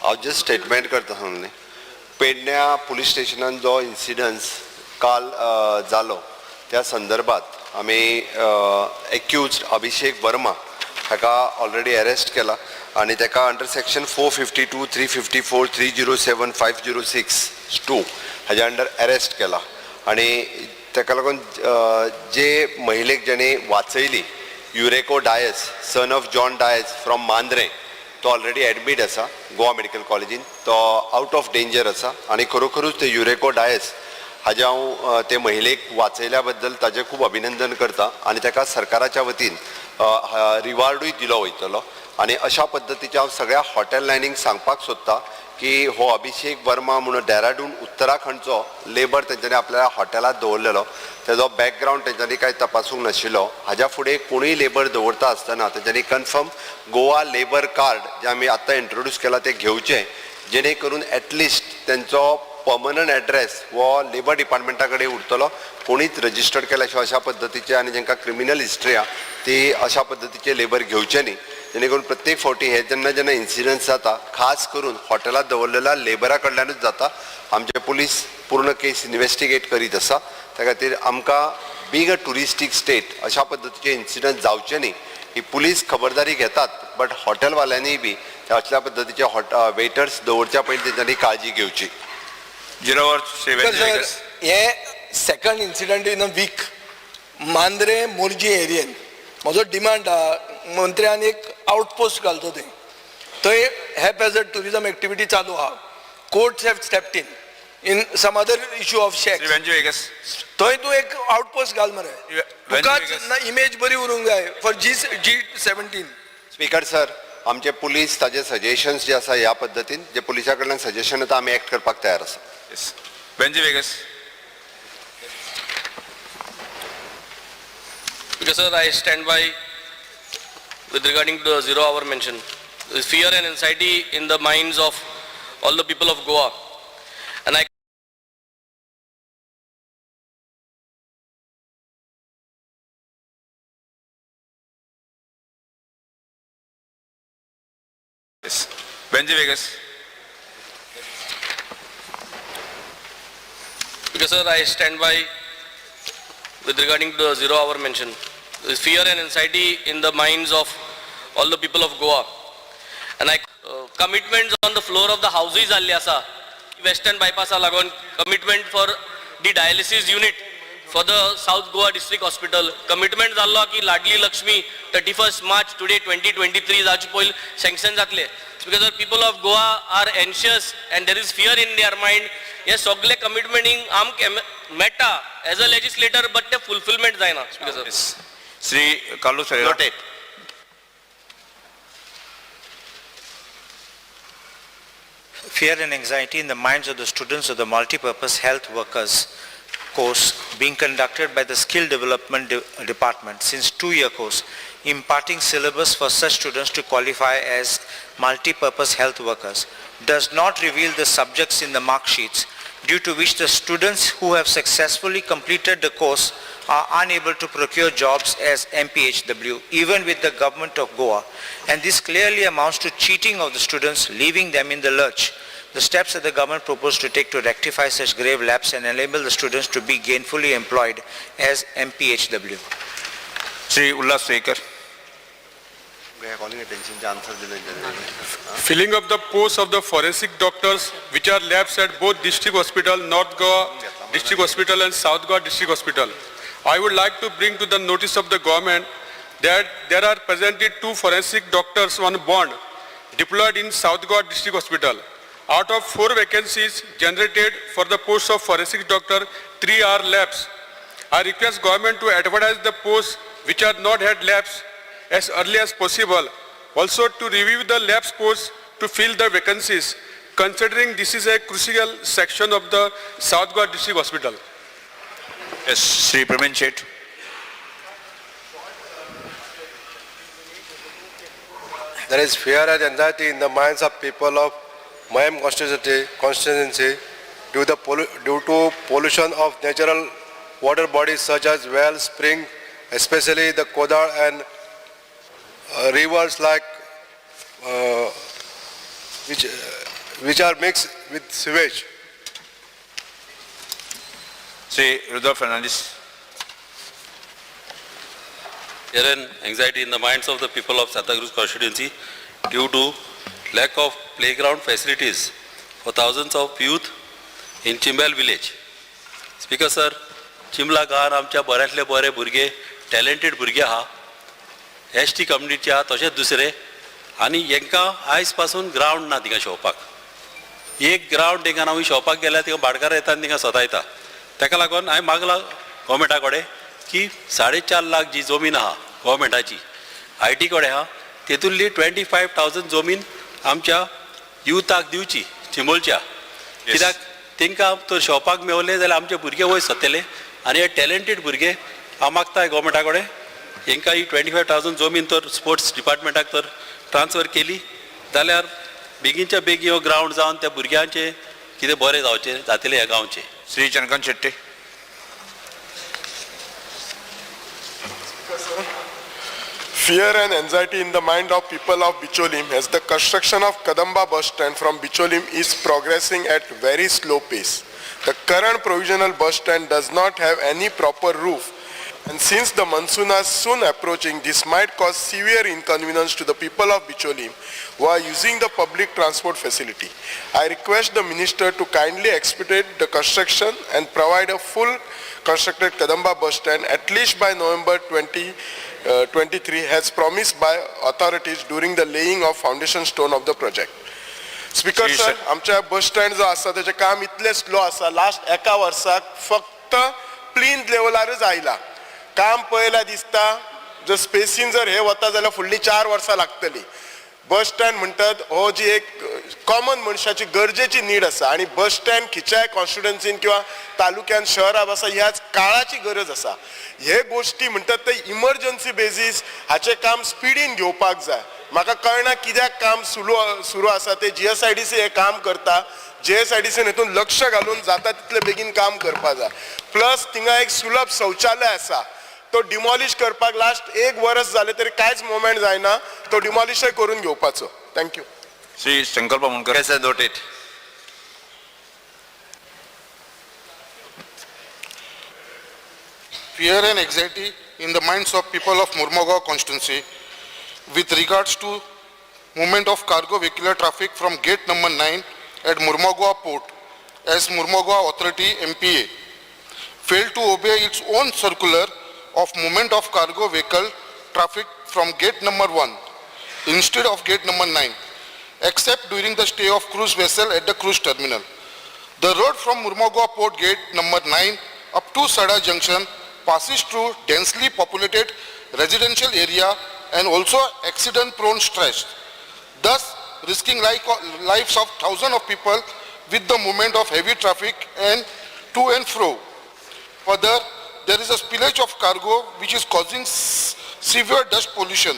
हांव जस्ट स्टेटमेंट करता सांगलें. पेडण्या पुलीस स्टेशनान जो इन्सिडन्स काल जालो त्या संदर्भात आमी एक्यूज्ड अभिषेक वर्मा हाका ऑलरेडी अरेस्ट केला आणि ताका अंडर सेक्शन 452, 354, 307, 506(2) हाज्या अंडर अरेस्ट केला आणि ताका लागून जे महिलेक जेणे वाचयली युरेको Dias son of John Dias from Mandrem तो ऑलरेडी एडमीट आसा गोवा मेडिकल कॉलेजीन. तो आउट ऑफ डेंजर आसा आणि खरोखरूच ते युरेको डायस हाजे हांव ते महिलेक वाचयल्या बद्दल ताजें खूब अभिनंदन करता आणि ताका सरकाराच्या वतीन रिवार्डूय दिलो वयतलो. आणि अशा पद्दतीचे हांव सगळ्या हॉटेल लायनींक सांगपाक सोदता की हो अभिषेक वर्मा म्हणून डेराडून उत्तराखंडचो लेबर तेंच्यांनी आपल्या हॉटेलात दवरलेलो. तेजो बॅकग्रावंड तेंच्यांनी कांय तपासूंक नाशिल्लो. हाज्या फुडें कोणूय लेबर दवरता आसतना तेंच्यांनी कन्फर्म गोवा लेबर कार्ड जे आमी आतां इंट्रोड्यूस केला ते घेवचें जेणे करून एटलिस्ट तेंचो पर्मनंट एड्रेस हो लेबर डिपार्टमेंटा कडेन उरतलो. कोणीच रजिस्टर्ड केल्या शिवाय अशा पद्दतीचे आणि जांकां क्रिमिनल हिस्ट्री आहा ती अशा पद्दतीचे लेबर घेवचे न्ही. जेणे करून प्रत्येक फावटी हे जेन्ना इन्सिडंट्स जाता खास करून हॉटेलात दवरलेल्या लेबरा कडल्यानूच जाता. आमचे पुलीस पूर्ण केस इन्व्हेस्टिगेट करीत आसा. त्या खातीर आमकां बीग अ टुरिस्टीक स्टेट अशा पद्दतीचे इन्सिडंट जावचे न्ही ही पुलीस खबरदारी घेतात. बट हॉटेलवाल्यांनी बी असल्या पद्दतीचे वेटर्स दवरच्या पयलीं तेंच्यांनी काळजी घेवची. हे second incident in a week Mandrem Morjim एरियेन म्हजो डिमांड आहा मंत्र्यान एक आउटपोस्ट घालचो थंय help as a tourism activity चालू आहा. Courts have stepped in some other issue of shacks थंय तूं एक आउटपोस्ट घाल मरे. तुकाच इमेज बरी उरूंक जाय फॉर G17. स्पीकर सर आमचे पुलीस ताजे सजेशन्स जे आसा ह्या पद्दतीन जे पुलिसा कडल्यान सजेशन येता आमी एक्ट करपाक तयार आसा. Because sir, I stand by with regarding to the 0 hour mention. There is fear and anxiety in the minds of all the people of Goa, and I Because sir, I stand by with regarding to the 0 hour mention. There is fear and anxiety in the minds of all the people of Goa, and I commitments on the floor of the houses alli asa western bypass lagon commitment for the dialysis unit for the South Goa district hospital commitment zallo ki Ladli Lakshmi 31st March today 2023 जावचे पयली sanction जातले. Because the people of Goa are anxious and there is fear in their mind. Yes, sogle commitmenting am meta as a legislator but the fulfillment जायना. Shri Carlos Ferreira. Fear and anxiety in the minds of the students of the multi-purpose health workers course being conducted by the skill development department since 2-year course, imparting syllabus for such students to qualify as multi-purpose health workers, does not reveal the subjects in the mark sheets due to which the students who have successfully completed the course are unable to procure jobs as MPHW, even with the government of Goa. And this clearly amounts to cheating of the students, leaving them in the lurch. The steps that the government proposed to take to rectify such grave lapse and enable the students to be gainfully employed as MPHW. Sri Ullas Sekar. Filling up the posts of the forensic doctors which are labs at both District Hospital, North Goa District Hospital and South Goa District Hospital. I would like to bring to the notice of the government that there are presently 2 forensic doctors on bond deployed in South Goa District Hospital. Out of 4 vacancies generated for the post of forensic doctor, 3 are labs. I request government to advertise the posts which are not had labs as early as possible. Also to review the labs posts to fill the vacancies, considering this is a crucial section of the South Goa District Hospital. Yes, Sri Pramin Chet. There is fear and anxiety in the minds of people of Mayam constituency due to pollution of natural water bodies such as wells, spring, especially the Kodar and rivers like which are mixed with sewage. Sri Rudolph Fernandez. Fear and anxiety in the minds of the people of Santa Cruz constituency due to lack of playground facilities for thousands of youth in Chimbal village. Speaker sir, Chimla गांवान आमच्या बऱ्यांतले बरे भुरगे talented भुरगे आहा ST community आहा तशेंच दुसरे आनी हांकां आयज पासून ग्रावंड ना थिंगा शोवपाक एक ग्रावंड थिंगा हांव शोवपाक गेल्यार थिंगा भाटकार येता आनी थिंगा सतायता ताका लागून हांवें मागला गव्हर्मेंटा कडेन की 4.5 लाख जी जमीन आहा गव्हर्मेंटाची IT कडेन आहा तेतूंतली 25,000 जमीन आमच्या युथाक दिवची चिंबोलच्या कित्याक तांकां तर शोवपाक मेवले जाल्यार आमचे भुरगे वयर सतले आनी हे टॅलेंटेड भुरगे हांव मागताय गव्हर्मेंटा कडेन हांकां ही 25,000 जमीन तर स्पोर्ट्स डिपार्टमेंटाक तर ट्रान्सफर केली जाल्यार बेगीनच्या बेगीन हो ग्रावंड जावन त्या भुरग्यांचे कितें बरें जातलें ह्या गांवचें. Sri Chanakant Shetty. Fear and anxiety in the mind of people of Bicholim as the construction of Kadamba bus stand from Bicholim is progressing at very slow pace. The current provisional bus stand does not have any proper roof, and since the monsoon is soon approaching, this might cause severe inconvenience to the people of Bicholim who are using the public transport facility. I request the minister to kindly expedite the construction and provide a full constructed Kadamba bus stand at least by November 2023 as promised by authorities during the laying of foundation stone of the project. Speaker sir, आमच्या bus stand जो आसा त्याचे काम इतले slow आसा last एका वर्साक फक्त प्लिंथ लेवलारच आयला काम पळयला दिसता जर स्पेसीन जर हे वता जाल्यार फुडली 4 वर्सां लागतली बस स्टँड म्हणटात हो जी एक कॉमन मनशाची गरजेची नीड आसा आणि बस स्टँड खिच्याय कॉन्स्टिट्युएन्सीन किंवा तालुक्यान शहरात आसा ह्याच काळाची गरज आसा हे गोष्टी म्हणटात ते इमर्जन्सी बेजीस हाचे काम स्पिडीन घेवपाक जाय म्हाका कळना कित्याक काम सुरू आसा ते GSIDC हे काम करता GSIDC हेतून लक्ष घालून जाता तितले बेगीन काम करपा जाय प्लस थिंगा एक सुलभ शौचालय आसा तो डिमॉलिश करपाक लास्ट 1 वर्स जाले तरी कांयच मोमेंट जायना तो डिमॉलिशय करून घेवपाचो thank you. Sri Sankalp Munkar. Yes, I note it. Fear and anxiety in the minds of people of Murmagaon constituency with regards to movement of cargo vehicular traffic from gate number 9 at Murmagaon port as Murmagaon authority MPA failed to obey its own circular of movement of cargo vehicle traffic from gate number 1 instead of gate number 9 except during the stay of cruise vessel at the cruise terminal. The road from Murmagaon port gate number 9 up to Sada junction passes through densely populated residential area and also accident prone stretch, thus risking lives of thousands of people with the movement of heavy traffic and to and fro. Further, there is a spillage of cargo which is causing severe dust pollution.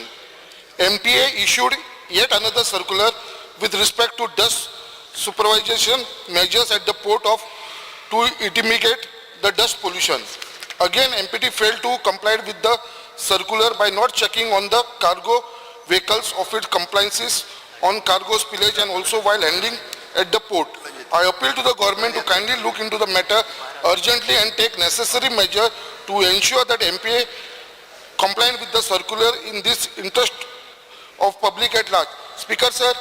MPA issued yet another circular with respect to dust supervision measures at the port of to mitigate the dust pollution. Again, MPT failed to comply with the circular by not checking on the cargo vehicles of its compliances on cargo spillage and also while handling at the port. I appeal to the government to kindly look into the matter urgently and take necessary measures to ensure that MPA compliant with the circular in this interest of public at large. Speaker sir,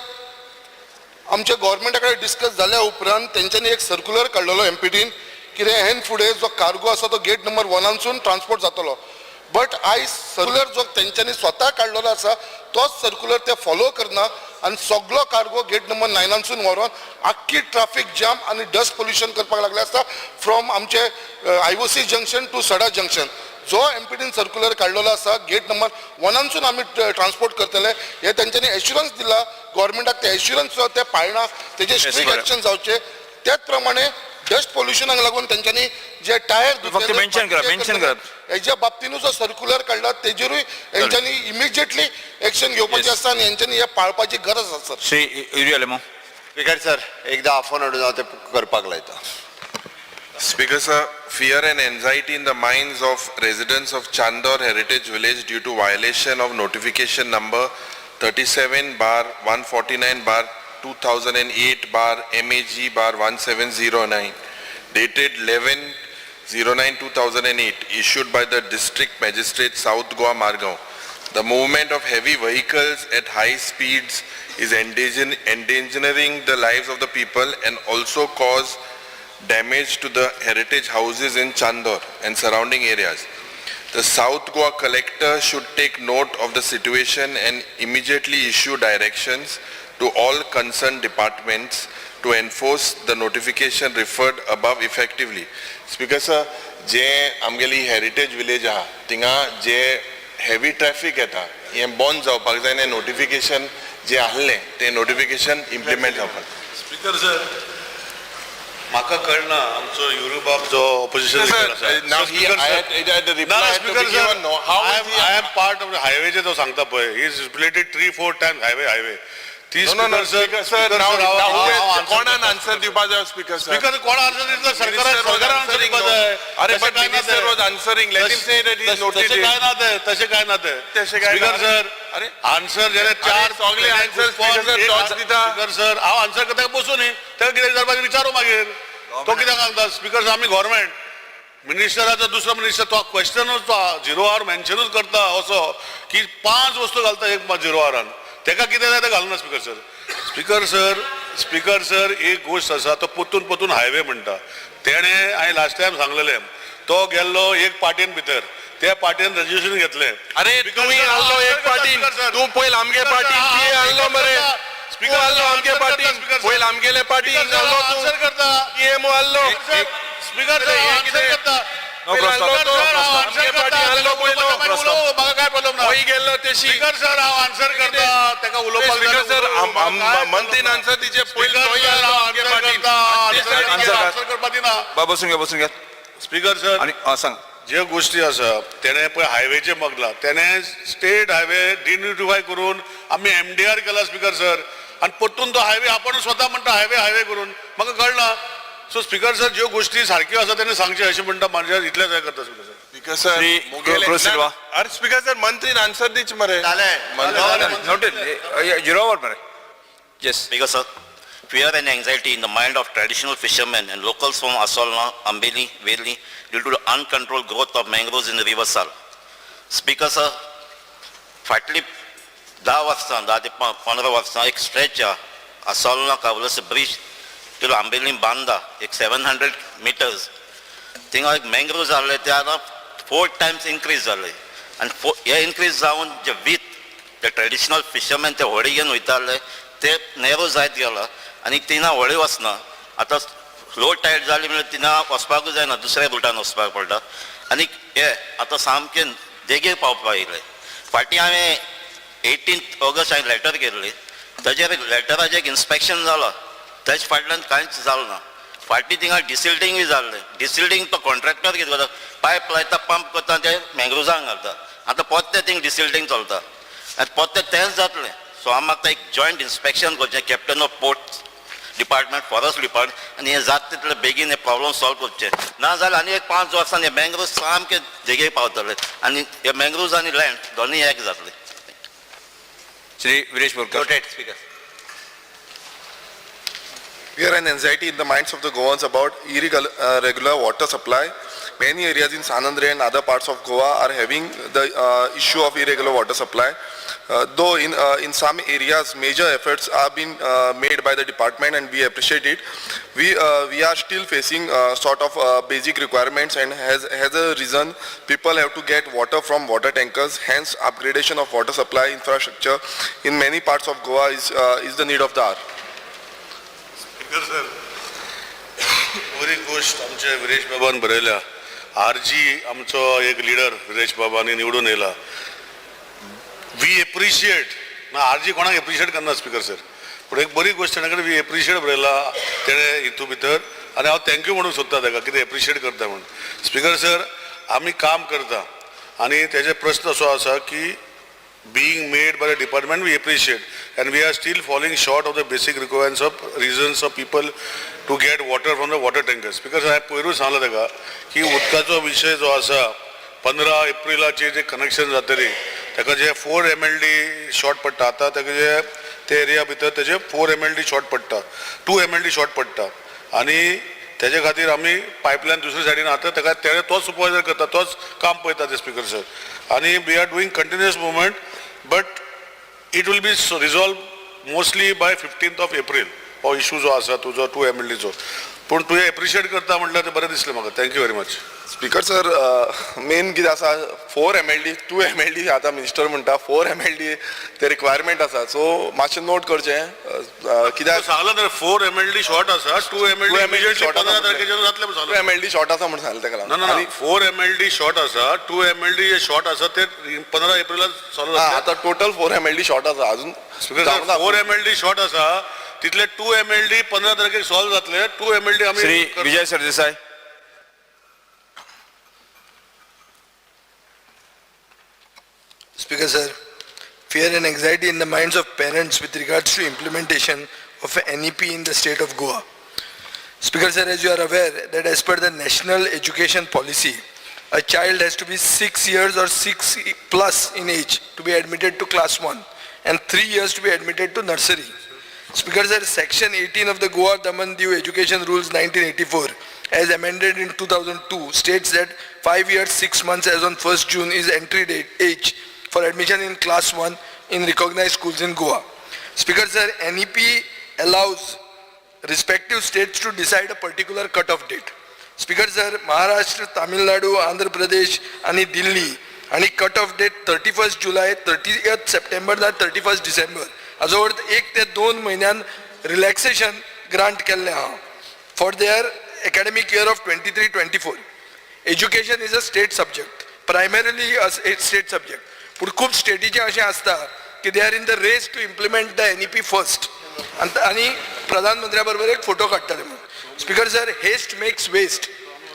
आमच्या गव्हर्मेंटाकडे discuss झाल्या उपरांत त्यांच्यानी एक circular काढलेलो एमपीटीन कितें हेन फुडें जो cargo आसा तो गेट नंबर 1 ट्रान्सपोर्ट जातलो. बट आयज सर्क्युलर जो त्यांच्यानी स्वता काढलेलो आसा तोच सर्क्युलर ते फॉलो करना आणि सगळो कार्गो गेट नंबर 9 व्हरून आख्खी ट्रॅफिक जाम आणि डस्ट पोल्युशन करपाक लागले आसता फ्रॉम आमचे IOC जंक्शन टू सडा जंक्शन. जो एमपीटीन सर्क्युलर काढलेलो आसा गेट नंबर 1 आम्ही ट्रान्सपोर्ट करतले हे त्यांच्यानी एश्युरन्स दिला गव्हर्मेंटाक. ते एश्युरन्स ते पाळना तेजे स्ट्रिक्ट एक्शन जावचे. त्याच प्रमाणे डस्ट पोल्युशनाक लागून त्यांच्यानी जे टायर मेन्शन करा हेच्या बाबतीनूच जो सर्क्युलर काढला तेजेरूय यांच्यानी इमिजिएटली एक्शन घेवपाची आसता आणि यांच्यानी हे पाळपाची गरज आसा. स्पीकर सर एकदा आफोन हाडून हांव ते करपाक लायता. Speaker sir, fear and anxiety in the minds of residents of Chandor Heritage Village due to violation of notification number 37/149/2008/MAG/1709 dated 11/09/2008 issued by the District Magistrate South Goa Margao. The movement of heavy vehicles at high speeds is endangering the lives of the people and also cause damage to the heritage houses in Chandor and surrounding areas. The South Goa collector should take note of the situation and immediately issue directions to all concerned departments to enforce the notification referred above effectively. Speaker sir, जे आमगेली heritage village आहा तिंगा जे heavy traffic येता हे बंद जावपाक जाय. नोटिफिकेशन जे आहले ते नोटिफिकेशन इम्प्लिमेंट जावपाक. स्पीकर सर म्हाका कळना आमचो युरोपाक जो opposition I am part of the हायवेचे जो सांगता पळय he is related 3-4 times highway ती कोणान आन्सर दिवपा जाय. स्पीकर स्पीकर कोण आन्सर दिता सरकारान आन्सर दिवपा जाय. अरे बट मिनिस्टर वाज answering let him say that is noted. तशें काय ना ते स्पीकर सर अरे आन्सर जेणे 4 सगळे आन्सर स्पीकर सर टॉच दिता. स्पीकर सर हांव आन्सर करता बसून न्ही तेका कितें करपाचें विचारू मागीर तो कित्याक सांगता. स्पीकर सर आमी गव्हर्मेंट मिनिस्टराचो दुसरो मिनिस्टर तो क्वेश्चनूच तो 0 आवर मेन्शनूच करता असो की 5 वस्तू घालता एक 0 आवरान तेका कितें जाय तें घालना. स्पीकर सर एक गोश्ट आसा तो पोतून हायवे म्हणटा. तेणे हांवें लास्ट टायम सांगलेलें तो गेल्लो एक पार्टीन भितर त्या पार्टीन रजिस्ट्रेशन घेतलें. अरे तुम्ही आल्लो एक पार्टीन तू पयल आमगे पार्टीन की आल्लो मरे स्पीकर आल्लो आमगे पार्टीन पयल आमगेले पार्टीन आल्लो तू आन्सर करता ईएमओ आल्लो स्पीकर सर आन्सर करता म्हाका काय प्रॉब्लेम ना गेल्लो तेशी. स्पीकर सर हांव आन्सर करता तेका उलोवपाक स्पीकर सर मंत्रीन आन्सर दिचे पयल आन्सर करपाक दिना. बसून घ्या स्पीकर सर आणि सांग जे गोष्टी आसा तेणे पळय हायवेचे मगला तेणे स्टेट हायवे डिनोटिफाय करून आमी MDR केला. स्पीकर सर आणि परतून तो हायवे आपण स्वतः म्हणटा हायवे करून म्हाका कळना. सो स्पीकर सर ज्यो गोष्टी सारक्यो आसा तेणे सांगचे अशें म्हणटा माझ्या इतलेंच हें करता. स्पीकर सर अरे स्पीकर सर मंत्रीन आन्सर दिच मरे नोटेड 0 आवर मरे. Yes, Speaker sir. Fear and anxiety in the mind of traditional fishermen and locals from Asolna, Ambeli, Veli due to the uncontrolled growth of mangroves in the river Sal. Speaker sir, फाटली 10 वर्सां 10 ते 15 वर्सां एक stretch Asolna Kavlas bridge till Ambeli Banda एक 700 meters थिंगा एक mangroves जाल्ले ते आतां 4 times increase जाले आणि हे increase जावन जे वीथ ते ट्रेडिशनल फिशरमॅन ते व्हडी घेवन वयताले ते नेरो जायत गेला आणि तिना व्हडी वचना. आतां लो टायड जाली म्हणल्यार तिना वचपाकूच जायना दुसऱ्या रुटान वचपाक पडटा आनी हे आतां सामकें देगेर पावपाक येयले. फाटीं हांवें 18 ऑगस्ट हांवें लेटर केल्ली ताचेर लेटराचें एक इन्स्पेक्शन जालां तेच फाटल्यान कांयच जालें ना. फाटीं थिंगा डिसिल्टींगूय जाल्लें. डिसिल्टींग तो कॉन्ट्रॅक्टर कितें करता पायप लायता पंप करता ते मँग्रोजांक घालता. आतां पोत्ते थिंग डिसिल्टींग चलता आनी पोत्ते तेंच जातलें. सो हांव म्हाका एक जॉयंट इन्स्पेक्शन करचें captain of port department forest department आनी हे जाता तितले बेगीन हे प्रॉब्लम सॉल्व करचे ना जाल्यार आनी एक 5 वर्सांनी हे मँग्रोव्ज सामके जेगेर पावतले आनी हे मँग्रोव्ज आनी लँड दोनूय एक जातले. Shri Viresh Borkar. Fear and anxiety in the minds of the Goans about irregular water supply. Many areas in Sanandre and other parts of Goa are having the issue of irregular water supply. Though in some areas major efforts are being made by the department and we appreciate it, we are still facing sort of basic requirements, and as a reason people have to get water from water tankers. Hence upgradation of water supply infrastructure in many parts of Goa is the need of the hour. Sir बरी गोष्ट आमच्या विरेश बाबान बरयल्या. RG आमचो एक leader Viresh बाबांनी निवडून येयला. वी एप्रिशिएट ना आरजी कोणाक एप्रिशिएट करना स्पीकर सर, पूण एक बरी गोष्ट ताणे वी एप्रिशिएट बरयला तेणे हितू भितर आनी हांव थँक्यू म्हणूंक सोदता ताका कितें एप्रिशिएट करता म्हणून. स्पीकर सर आमी काम करता आनी तेजे प्रश्न असो आसा की being made by the department we appreciate, and we are still falling short of the basic requirements of reasons of people to get water from the water tankers. Because I पयरूच सांगला ताका की उदकाचो विशय जो आसा 15 एप्रिलाचे जे कनेक्शन जातले ताका जे 4 MLD शॉर्ट पडटा. आतां ताका जे ते एरिया भितर तेजे 4 MLD शॉर्ट पडटा, 2 MLD शॉर्ट पडटा आनी तेजे खातीर आमी पायपलायन दुसरे सायडीन आतां ताका तेणे तोच सुपरवायझर करता, तोच काम पळयता ते स्पीकर सर. आनी we are doing continuous movement, but it will be resolve mostly by 15th of April हो इशू जो आसा तुजो 2 MLDचो. पूण तुवें एप्रिशिएट करता म्हटल्यार तें बरें दिसलें म्हाका. Thank you very much. Speaker sir main कितें आसा 4 MLD 2 MLD आतां मिनिस्टर म्हणटा 4 MLD ते रिक्वायरमेंट आसा, सो मातशें नोट करचें कित्याक सांगला तर 4 MLD शॉर्ट आसा, 2 MLD इमिजिएटली 15 तारखेच्यान जातले म्हणून सांगला. 2 MLD शॉर्ट आसा म्हणून सांगलें ताका. ना 4 MLD शॉर्ट आसा, 2 MLD जे शॉर्ट आसा ते 15 एप्रिलाक चालू जातले. आतां टोटल 4 MLD शॉर्ट आसा अजून 4 MLD शॉर्ट आसा तितले 2 MLD 15 तारखेक सॉल्व जातले. 2 MLD आमी Shri Vijay Sardesai. Speaker sir, fear and anxiety in the minds of parents with regards to implementation of a NEP in the state of Goa. Speaker sir, as you are aware that as per the national education policy, a child has to be 6 years or 6 plus in age to be admitted to class 1 and 3 years to be admitted to nursery. Speaker sir, section 18 of the Goa Daman Diu Education Rules 1984 as amended in 2002 states that 5 years 6 months as on 1st June is entry date age for admission in class 1 in recognized schools in Goa. Speaker sir, NEP allows respective states to decide a particular cut-off date. Speaker sir, Maharashtra, Tamil Nadu, Andhra Pradesh and Delhi and cut-off date 31st July, 30th September and 31st December. हाजो अर्थ 1 ते 2 महिन्यान relaxation grant केल्लें आहा for their academic year of 23-24. Education is a state subject, primarily a state subject. पूण खूब स्टेटीचे अशें आसता की they are in the race to implement the NEP first. आनी प्रधानमंत्र्या बरोबर एक फोटो काडटाले म्हणून. Speaker sir, haste makes waste.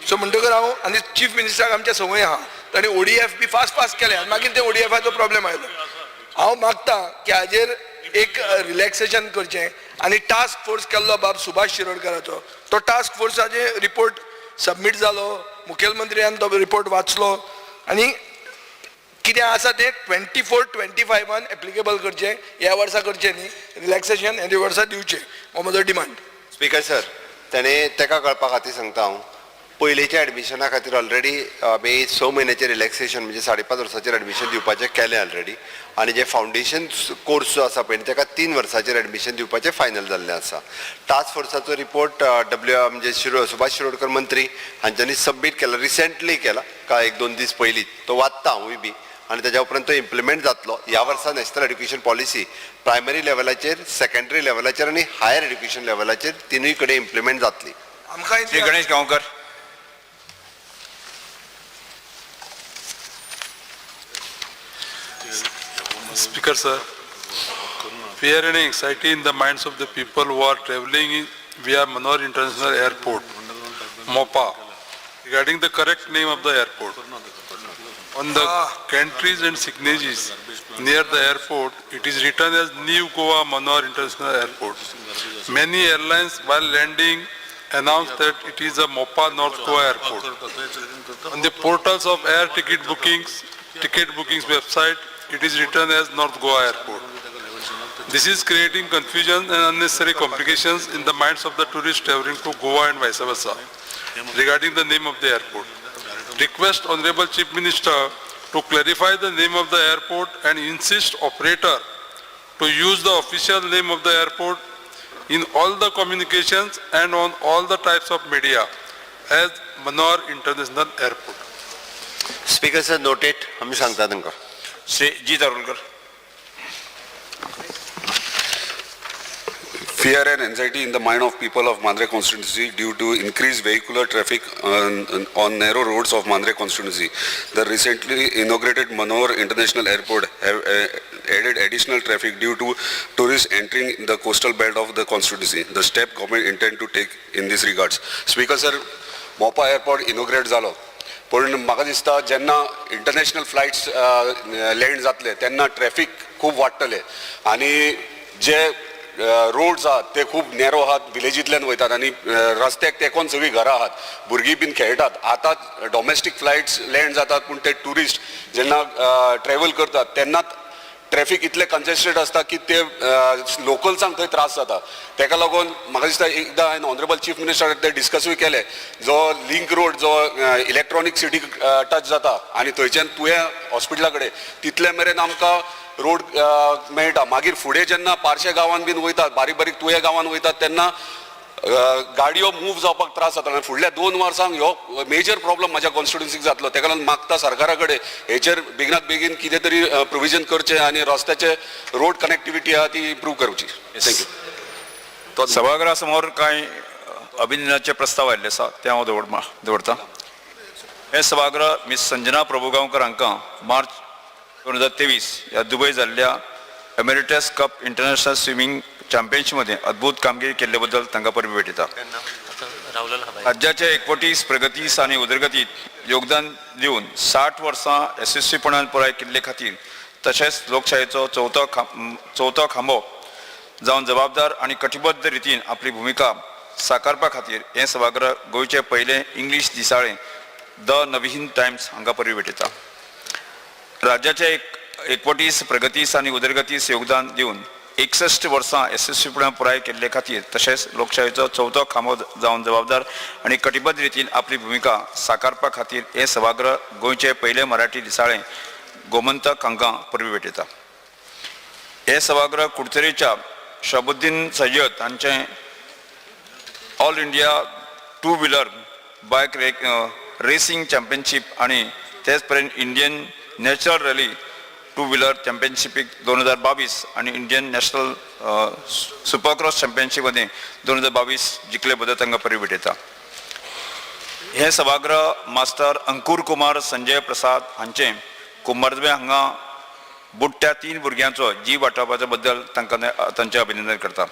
So म्हणटकर हांव आनी चीफ मिनिस्टराक आमच्या संवय आहा ताणें ODF बी फास्ट केले आनी मागीर ते ODFाचो प्रॉब्लेम आयलो. हांव मागता की हाजेर एक रिलॅक्सेशन करचें आनी टास्क फोर्स केल्लो बाब सुभाष शिरोडकराचो, तो टास्क फोर्साचे रिपोर्ट सबमीट जालो, मुखेलमंत्र्यान तो रिपोर्ट वाचलो आनी कितें आसा तें 24-25 एप्लिकेबल करचें, ह्या वर्सा करचें न्ही रिलॅक्सेशन, ह्या वर्सा दिवचें, हो म्हजो डिमांड. स्पीकर सर, ताणें तेका कळपा खातीर सांगता हांव, पयलींच्या एडमिशना खातीर ऑलरेडी आमी 6 म्हयन्याचें रिलॅक्सेशन म्हणजे 5.5 वर्साचेर एडमिशन दिवपाचें केलें ऑलरेडी आनी जे फावंडेशन कोर्स जो आसा पळय ताका 3 वर्साचेर एडमिशन दिवपाचें फायनल जाल्लें आसा. टास्क फोर्साचो रिपोर्ट म्हणजे सुभाष शिरोडकर मंत्री हांच्यांनी सबमीट केला, रिसेंटली केला, काय 1-2 दीस पयलीं. तो वाचता हांवूय बी आनी तेज्या उपरांत तो इम्प्लिमेंट जातलो. ह्या वर्सा नॅशनल एड्युकेशन पॉलिसी प्रायमरी लेवलाचेर, सेकंडरी लेवलाचेर आनी हायर एड्युकेशन लेवलाचेर तिनूय कडेन इम्प्लिमेंट जातली. Shri Ganesh Gaonkar. Speaker sir, fear and anxiety in the minds of the people who are traveling via Manor International Airport, MOPA, regarding the correct name of the airport. On the gantries and signages near the airport, it is written as New Goa Manor International Airport. Many airlines while landing announced that it is a Mopa North Goa airport. On the portals of air ticket bookings website, it is written as North Goa airport. This is creating confusion and unnecessary complications in the minds of the tourists traveling to Goa and vice versa regarding the name of the airport. Request Honorable Chief Minister to clarify the name of the airport and insist operator to use the official name of the airport in all the communications and on all the types of media as Manor International Airport. Speaker sir noted आम्ही सांगता तांकां. श्री जी दारोलकर. Fear and anxiety in the mind of people of Mandre constituency due to increased vehicular traffic on narrow roads of Mandre constituency. The recently inaugurated Manor International Airport have added additional traffic due to tourists entering the coastal belt of the constituency. The step government intend to take in this regards. Speaker sir, Mopa Airport inaugurate जालो. पण म्हाका दिसता जेन्ना international flights land जातले तेन्ना traffic खूब वाडटले आनी जे रोड्स आहात ते खूब नॅरो आहात विलेजींतल्यान वयतात आनी रस्त्याक तेकोन सगळीं घरां आहात भुरगीं बीन खेळटात आतां डॉमेस्टीक फ्लायट्स लँड जातात पूण ते टुरिस्ट जेन्ना ट्रॅवल करतात तेन्नाच ट्रॅफिक इतले कंजेस्टेड आसता की ते लोकल्सांक थंय त्रास जाता तेका लागून म्हाका दिसता एकदां हांवें ऑनरेबल चीफ मिनिस्टर ते डिस्कसूय केले जो लिंक रोड जो इलेक्ट्रॉनीक सिटी टच जाता आनी थंयच्यान तुवें हॉस्पिटला कडेन तितले मेरेन आमकां रोड मेळटा मागीर फुडें जेन्ना पारशे गांवांत बीन वयतात बारीक बारीक तुये गांवांत वयतात तेन्ना गाडयो मूव जावपाक त्रास जाता फुडल्या 2 वर्सांक ह्यो मेजर प्रॉब्लम म्हाज्या कॉन्स्टिट्युन्सीक जातलो तेका लागून मागता सरकारा कडेन हेचेर बेगीनात बेगीन कितें तरी प्रोविजन करचें आनी रस्त्याचे रोड कनेक्टिविटी आहा ती इम्प्रूव करची. थँक्यू. सभागृहा समोर कांय अभिनंदनाचे प्रस्ताव आयिल्ले आसा ते हांव दवरतां. हे सभागृह मिस संजना प्रभुगांवकर हांकां मार्च 2023 ह्या दुबय जाल्ल्या एमेरिटस कप इंटरनॅशनल स्विमींग चॅम्पियनशिपमध्ये अद्भुत कामगिरी केल्ले तांकां परबी भेटयता. राज्याच्या एकवटीस प्रगतीस आणि उदरगतीत योगदान दिवन 60 वर्सां यशस्वीपणान पुराय केल्ले खातीर तशेंच लोकशायेचो चवथो खांबो जावन जबाबदार आणि कटिबद्ध रितीन आपली भूमिका साकारपा खातीर हे सभागृह गोंयचे पयले इंग्लीश दिसाळें द नवीन टायम्स हांकां परबी भेटयता. राज्याच्या एकवटीस प्रगतीस आणि उदरगतीस योगदान दिवन 61 वर्सां यशस्वीपणान पुराय केल्ले खातीर तशेंच लोकशायेचो चवथो खांबो जावन जबाबदार आनी कटिबद्ध रितीन आपली भूमिका साकारपा खातीर हे सभागृह गोंयचे पयले मराठी दिसाळें गोमंतक हांकां परबी भेटयता. हे सभागृह कुडचडेच्या शहाबुद्दीन सय्यद हांचे ऑल इंडिया 2 व्हिलर बायक रेसिंग चॅम्पियनशीप आनी तेच पर्यंत इंडियन नॅचरल रॅली 2 व्हिलर चॅम्पियनशिपीक 2022 आणि इंडियन नॅशनल सुपरक्रॉस चॅम्पियनशिपमध्ये 2022 जिखले बद्दल तांकां परबी भेटयता. हे सभागृह मास्टर अंकुर कुमार संजय प्रसाद हांचे कुंभारजुंवे हांगा बुडट्या 3 भुरग्यांचो जीव वाटावपाच्या बद्दल तांचें अभिनंदन करता.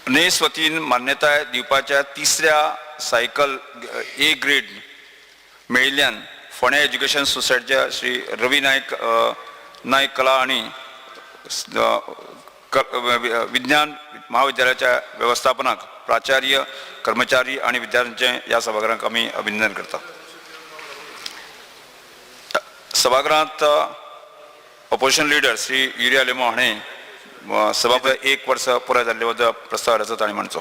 नेस वतीन मान्यताय दिवपाच्या 3ऱ्या सायकल ए ग्रेड मेळिल्ल्यान फोंड्या एज्युकेशन सोसायटीच्या श्री रवी नायक कला आणि विज्ञान महाविद्यालयाच्या व्यवस्थापनाक प्राचार्य कर्मचारी आणि विद्यार्थ्यांचे या सभागृहाक आमी अभिनंदन करता. सभागृहात ऑपोजिशन लीडर श्री युरिया लेमो हाणें सभागृह 1 वर्स पुराय जाल्ले बद्दल प्रस्ताव हाडचो तांणी मांडचो.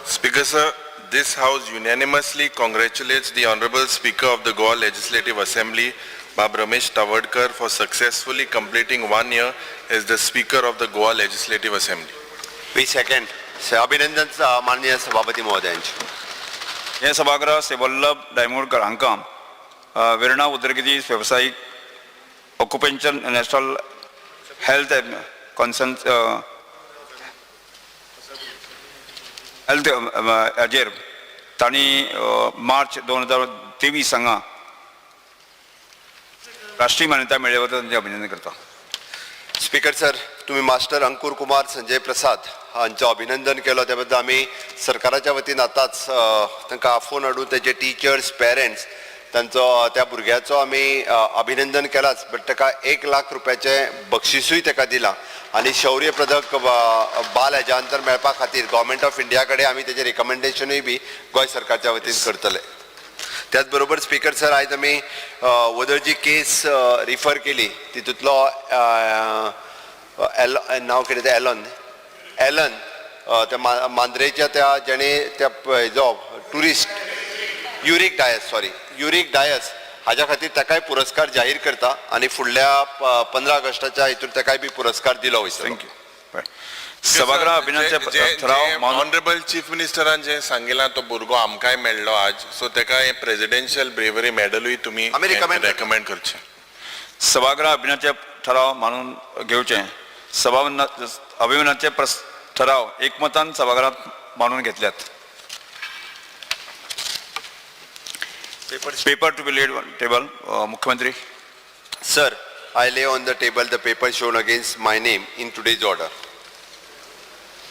Speaker sir, this house unanimously congratulates the Honorable Speaker of the Goa Legislative Assembly, Bab Ramesh Tavadkar, for successfully completing 1 year as the Speaker of the Goa Legislative Assembly. We second. अभिनंदन माननीय सभापती महोदयांचे. हे सभागृह श्री वल्लभ डायमोडकर हांकां वेर्णा उदरगती व्यावसायिक occupational national health हाजेर तांणी मार्च 2023 हांगा राष्ट्रीय मान्यताय मेळ्ळे बद्दल तांचें अभिनंदन करता. स्पीकर सर, तुम्ही मास्टर अंकुर कुमार संजय प्रसाद हांचें अभिनंदन केलो त्या बद्दल आमी सरकाराच्या वतीन आतांच तांकां आफोवन हाडून तेजे टिचर्स पेरेंट्स तांचो त्या भुरग्याचो आमी अभिनंदन केलाच, बट ताका 1 लाख रुपयाचें बक्षिसूय ताका दिलां आनी शौर्य पदक बाल हेज्या अंतर मेळपा खातीर गव्हर्मेंट ऑफ इंडिया कडेन आमी तेजें रिकमेंडेशनूय बी गोंय सरकारच्या वतीन करतले. त्याच बरोबर स्पीकर सर, आयज आमी वदळ जी केस रिफर केली तितूंतलो नांव कितें तें एलन त्या मांद्रेच्या त्या जेणे त्या हेजो ट्युरिस्ट युरीक डायस हाज्या खातीर ताकाय पुरस्कार जाहीर करता आनी फुडल्या 15 ऑगस्टाच्या हितून ताकाय बी पुरस्कार दिलो वयता. थँक्यू. सभागृह अभिनंदनाचे ठराव ऑनरेबल चीफ मिनिस्टरान जे सांगिलां तो भुरगो आमकांय मेळ्ळो आज, सो ताका हे प्रेसिडेन्शियल ब्रेवरी मेडलूय तुमी रेकमेंड करचे. सभागृह अभिनंदनाचे ठराव मानून घेवचे. अभिनंदनाचे ठराव एकमतान सभागृहात मानून घेतल्यात. Paper to be laid on table. मुख्यमंत्री. Sir, I lay on the table the paper shown against my name in today's order.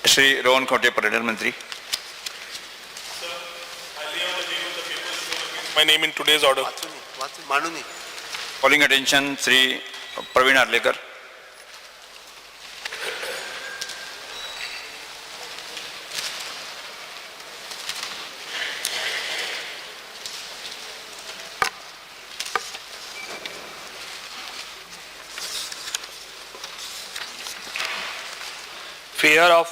Shri Rohan Khaunte, पर्यटन मंत्री. My name in today's order. Calling attention, Shri Pravin Arlekar. Fear of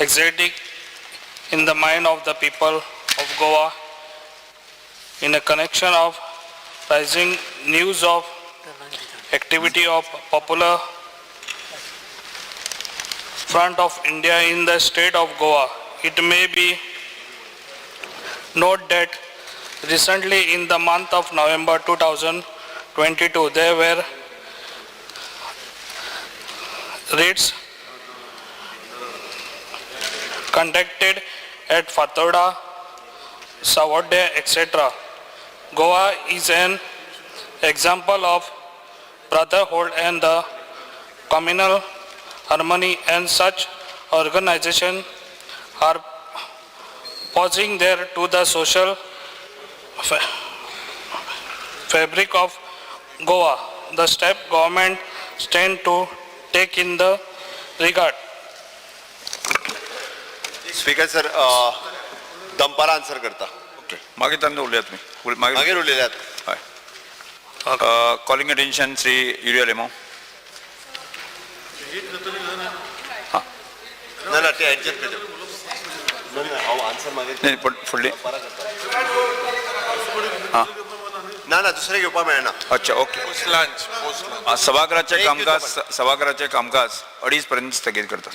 anxiety in the mind of the people of Goa in a connection of rising news of activity of Popular Front of India in the state of Goa. It may be noted that recently in the month of November 2022 there were raids conducted at Fatoda, Savode, etc. Goa is an example of brotherhood and the communal harmony, and such organizations are posing there to the social fabric of Goa. The step government stand to take in the regard. Speaker sir, दंपार answer करता. Okay, मागीर तांदूळ उलया तुम्ही. मागीर उलयल्यात. हय. Calling attention, Shri Yuri Alemao. ना ते एडजस्ट करता. हांव आन्सर मागीर फुडली. ना दुसरें घेवपाक मेळना. अच्छा, ओके. सभागृहाचे कामकाज 2:30 पर्यंत स्थगित करता.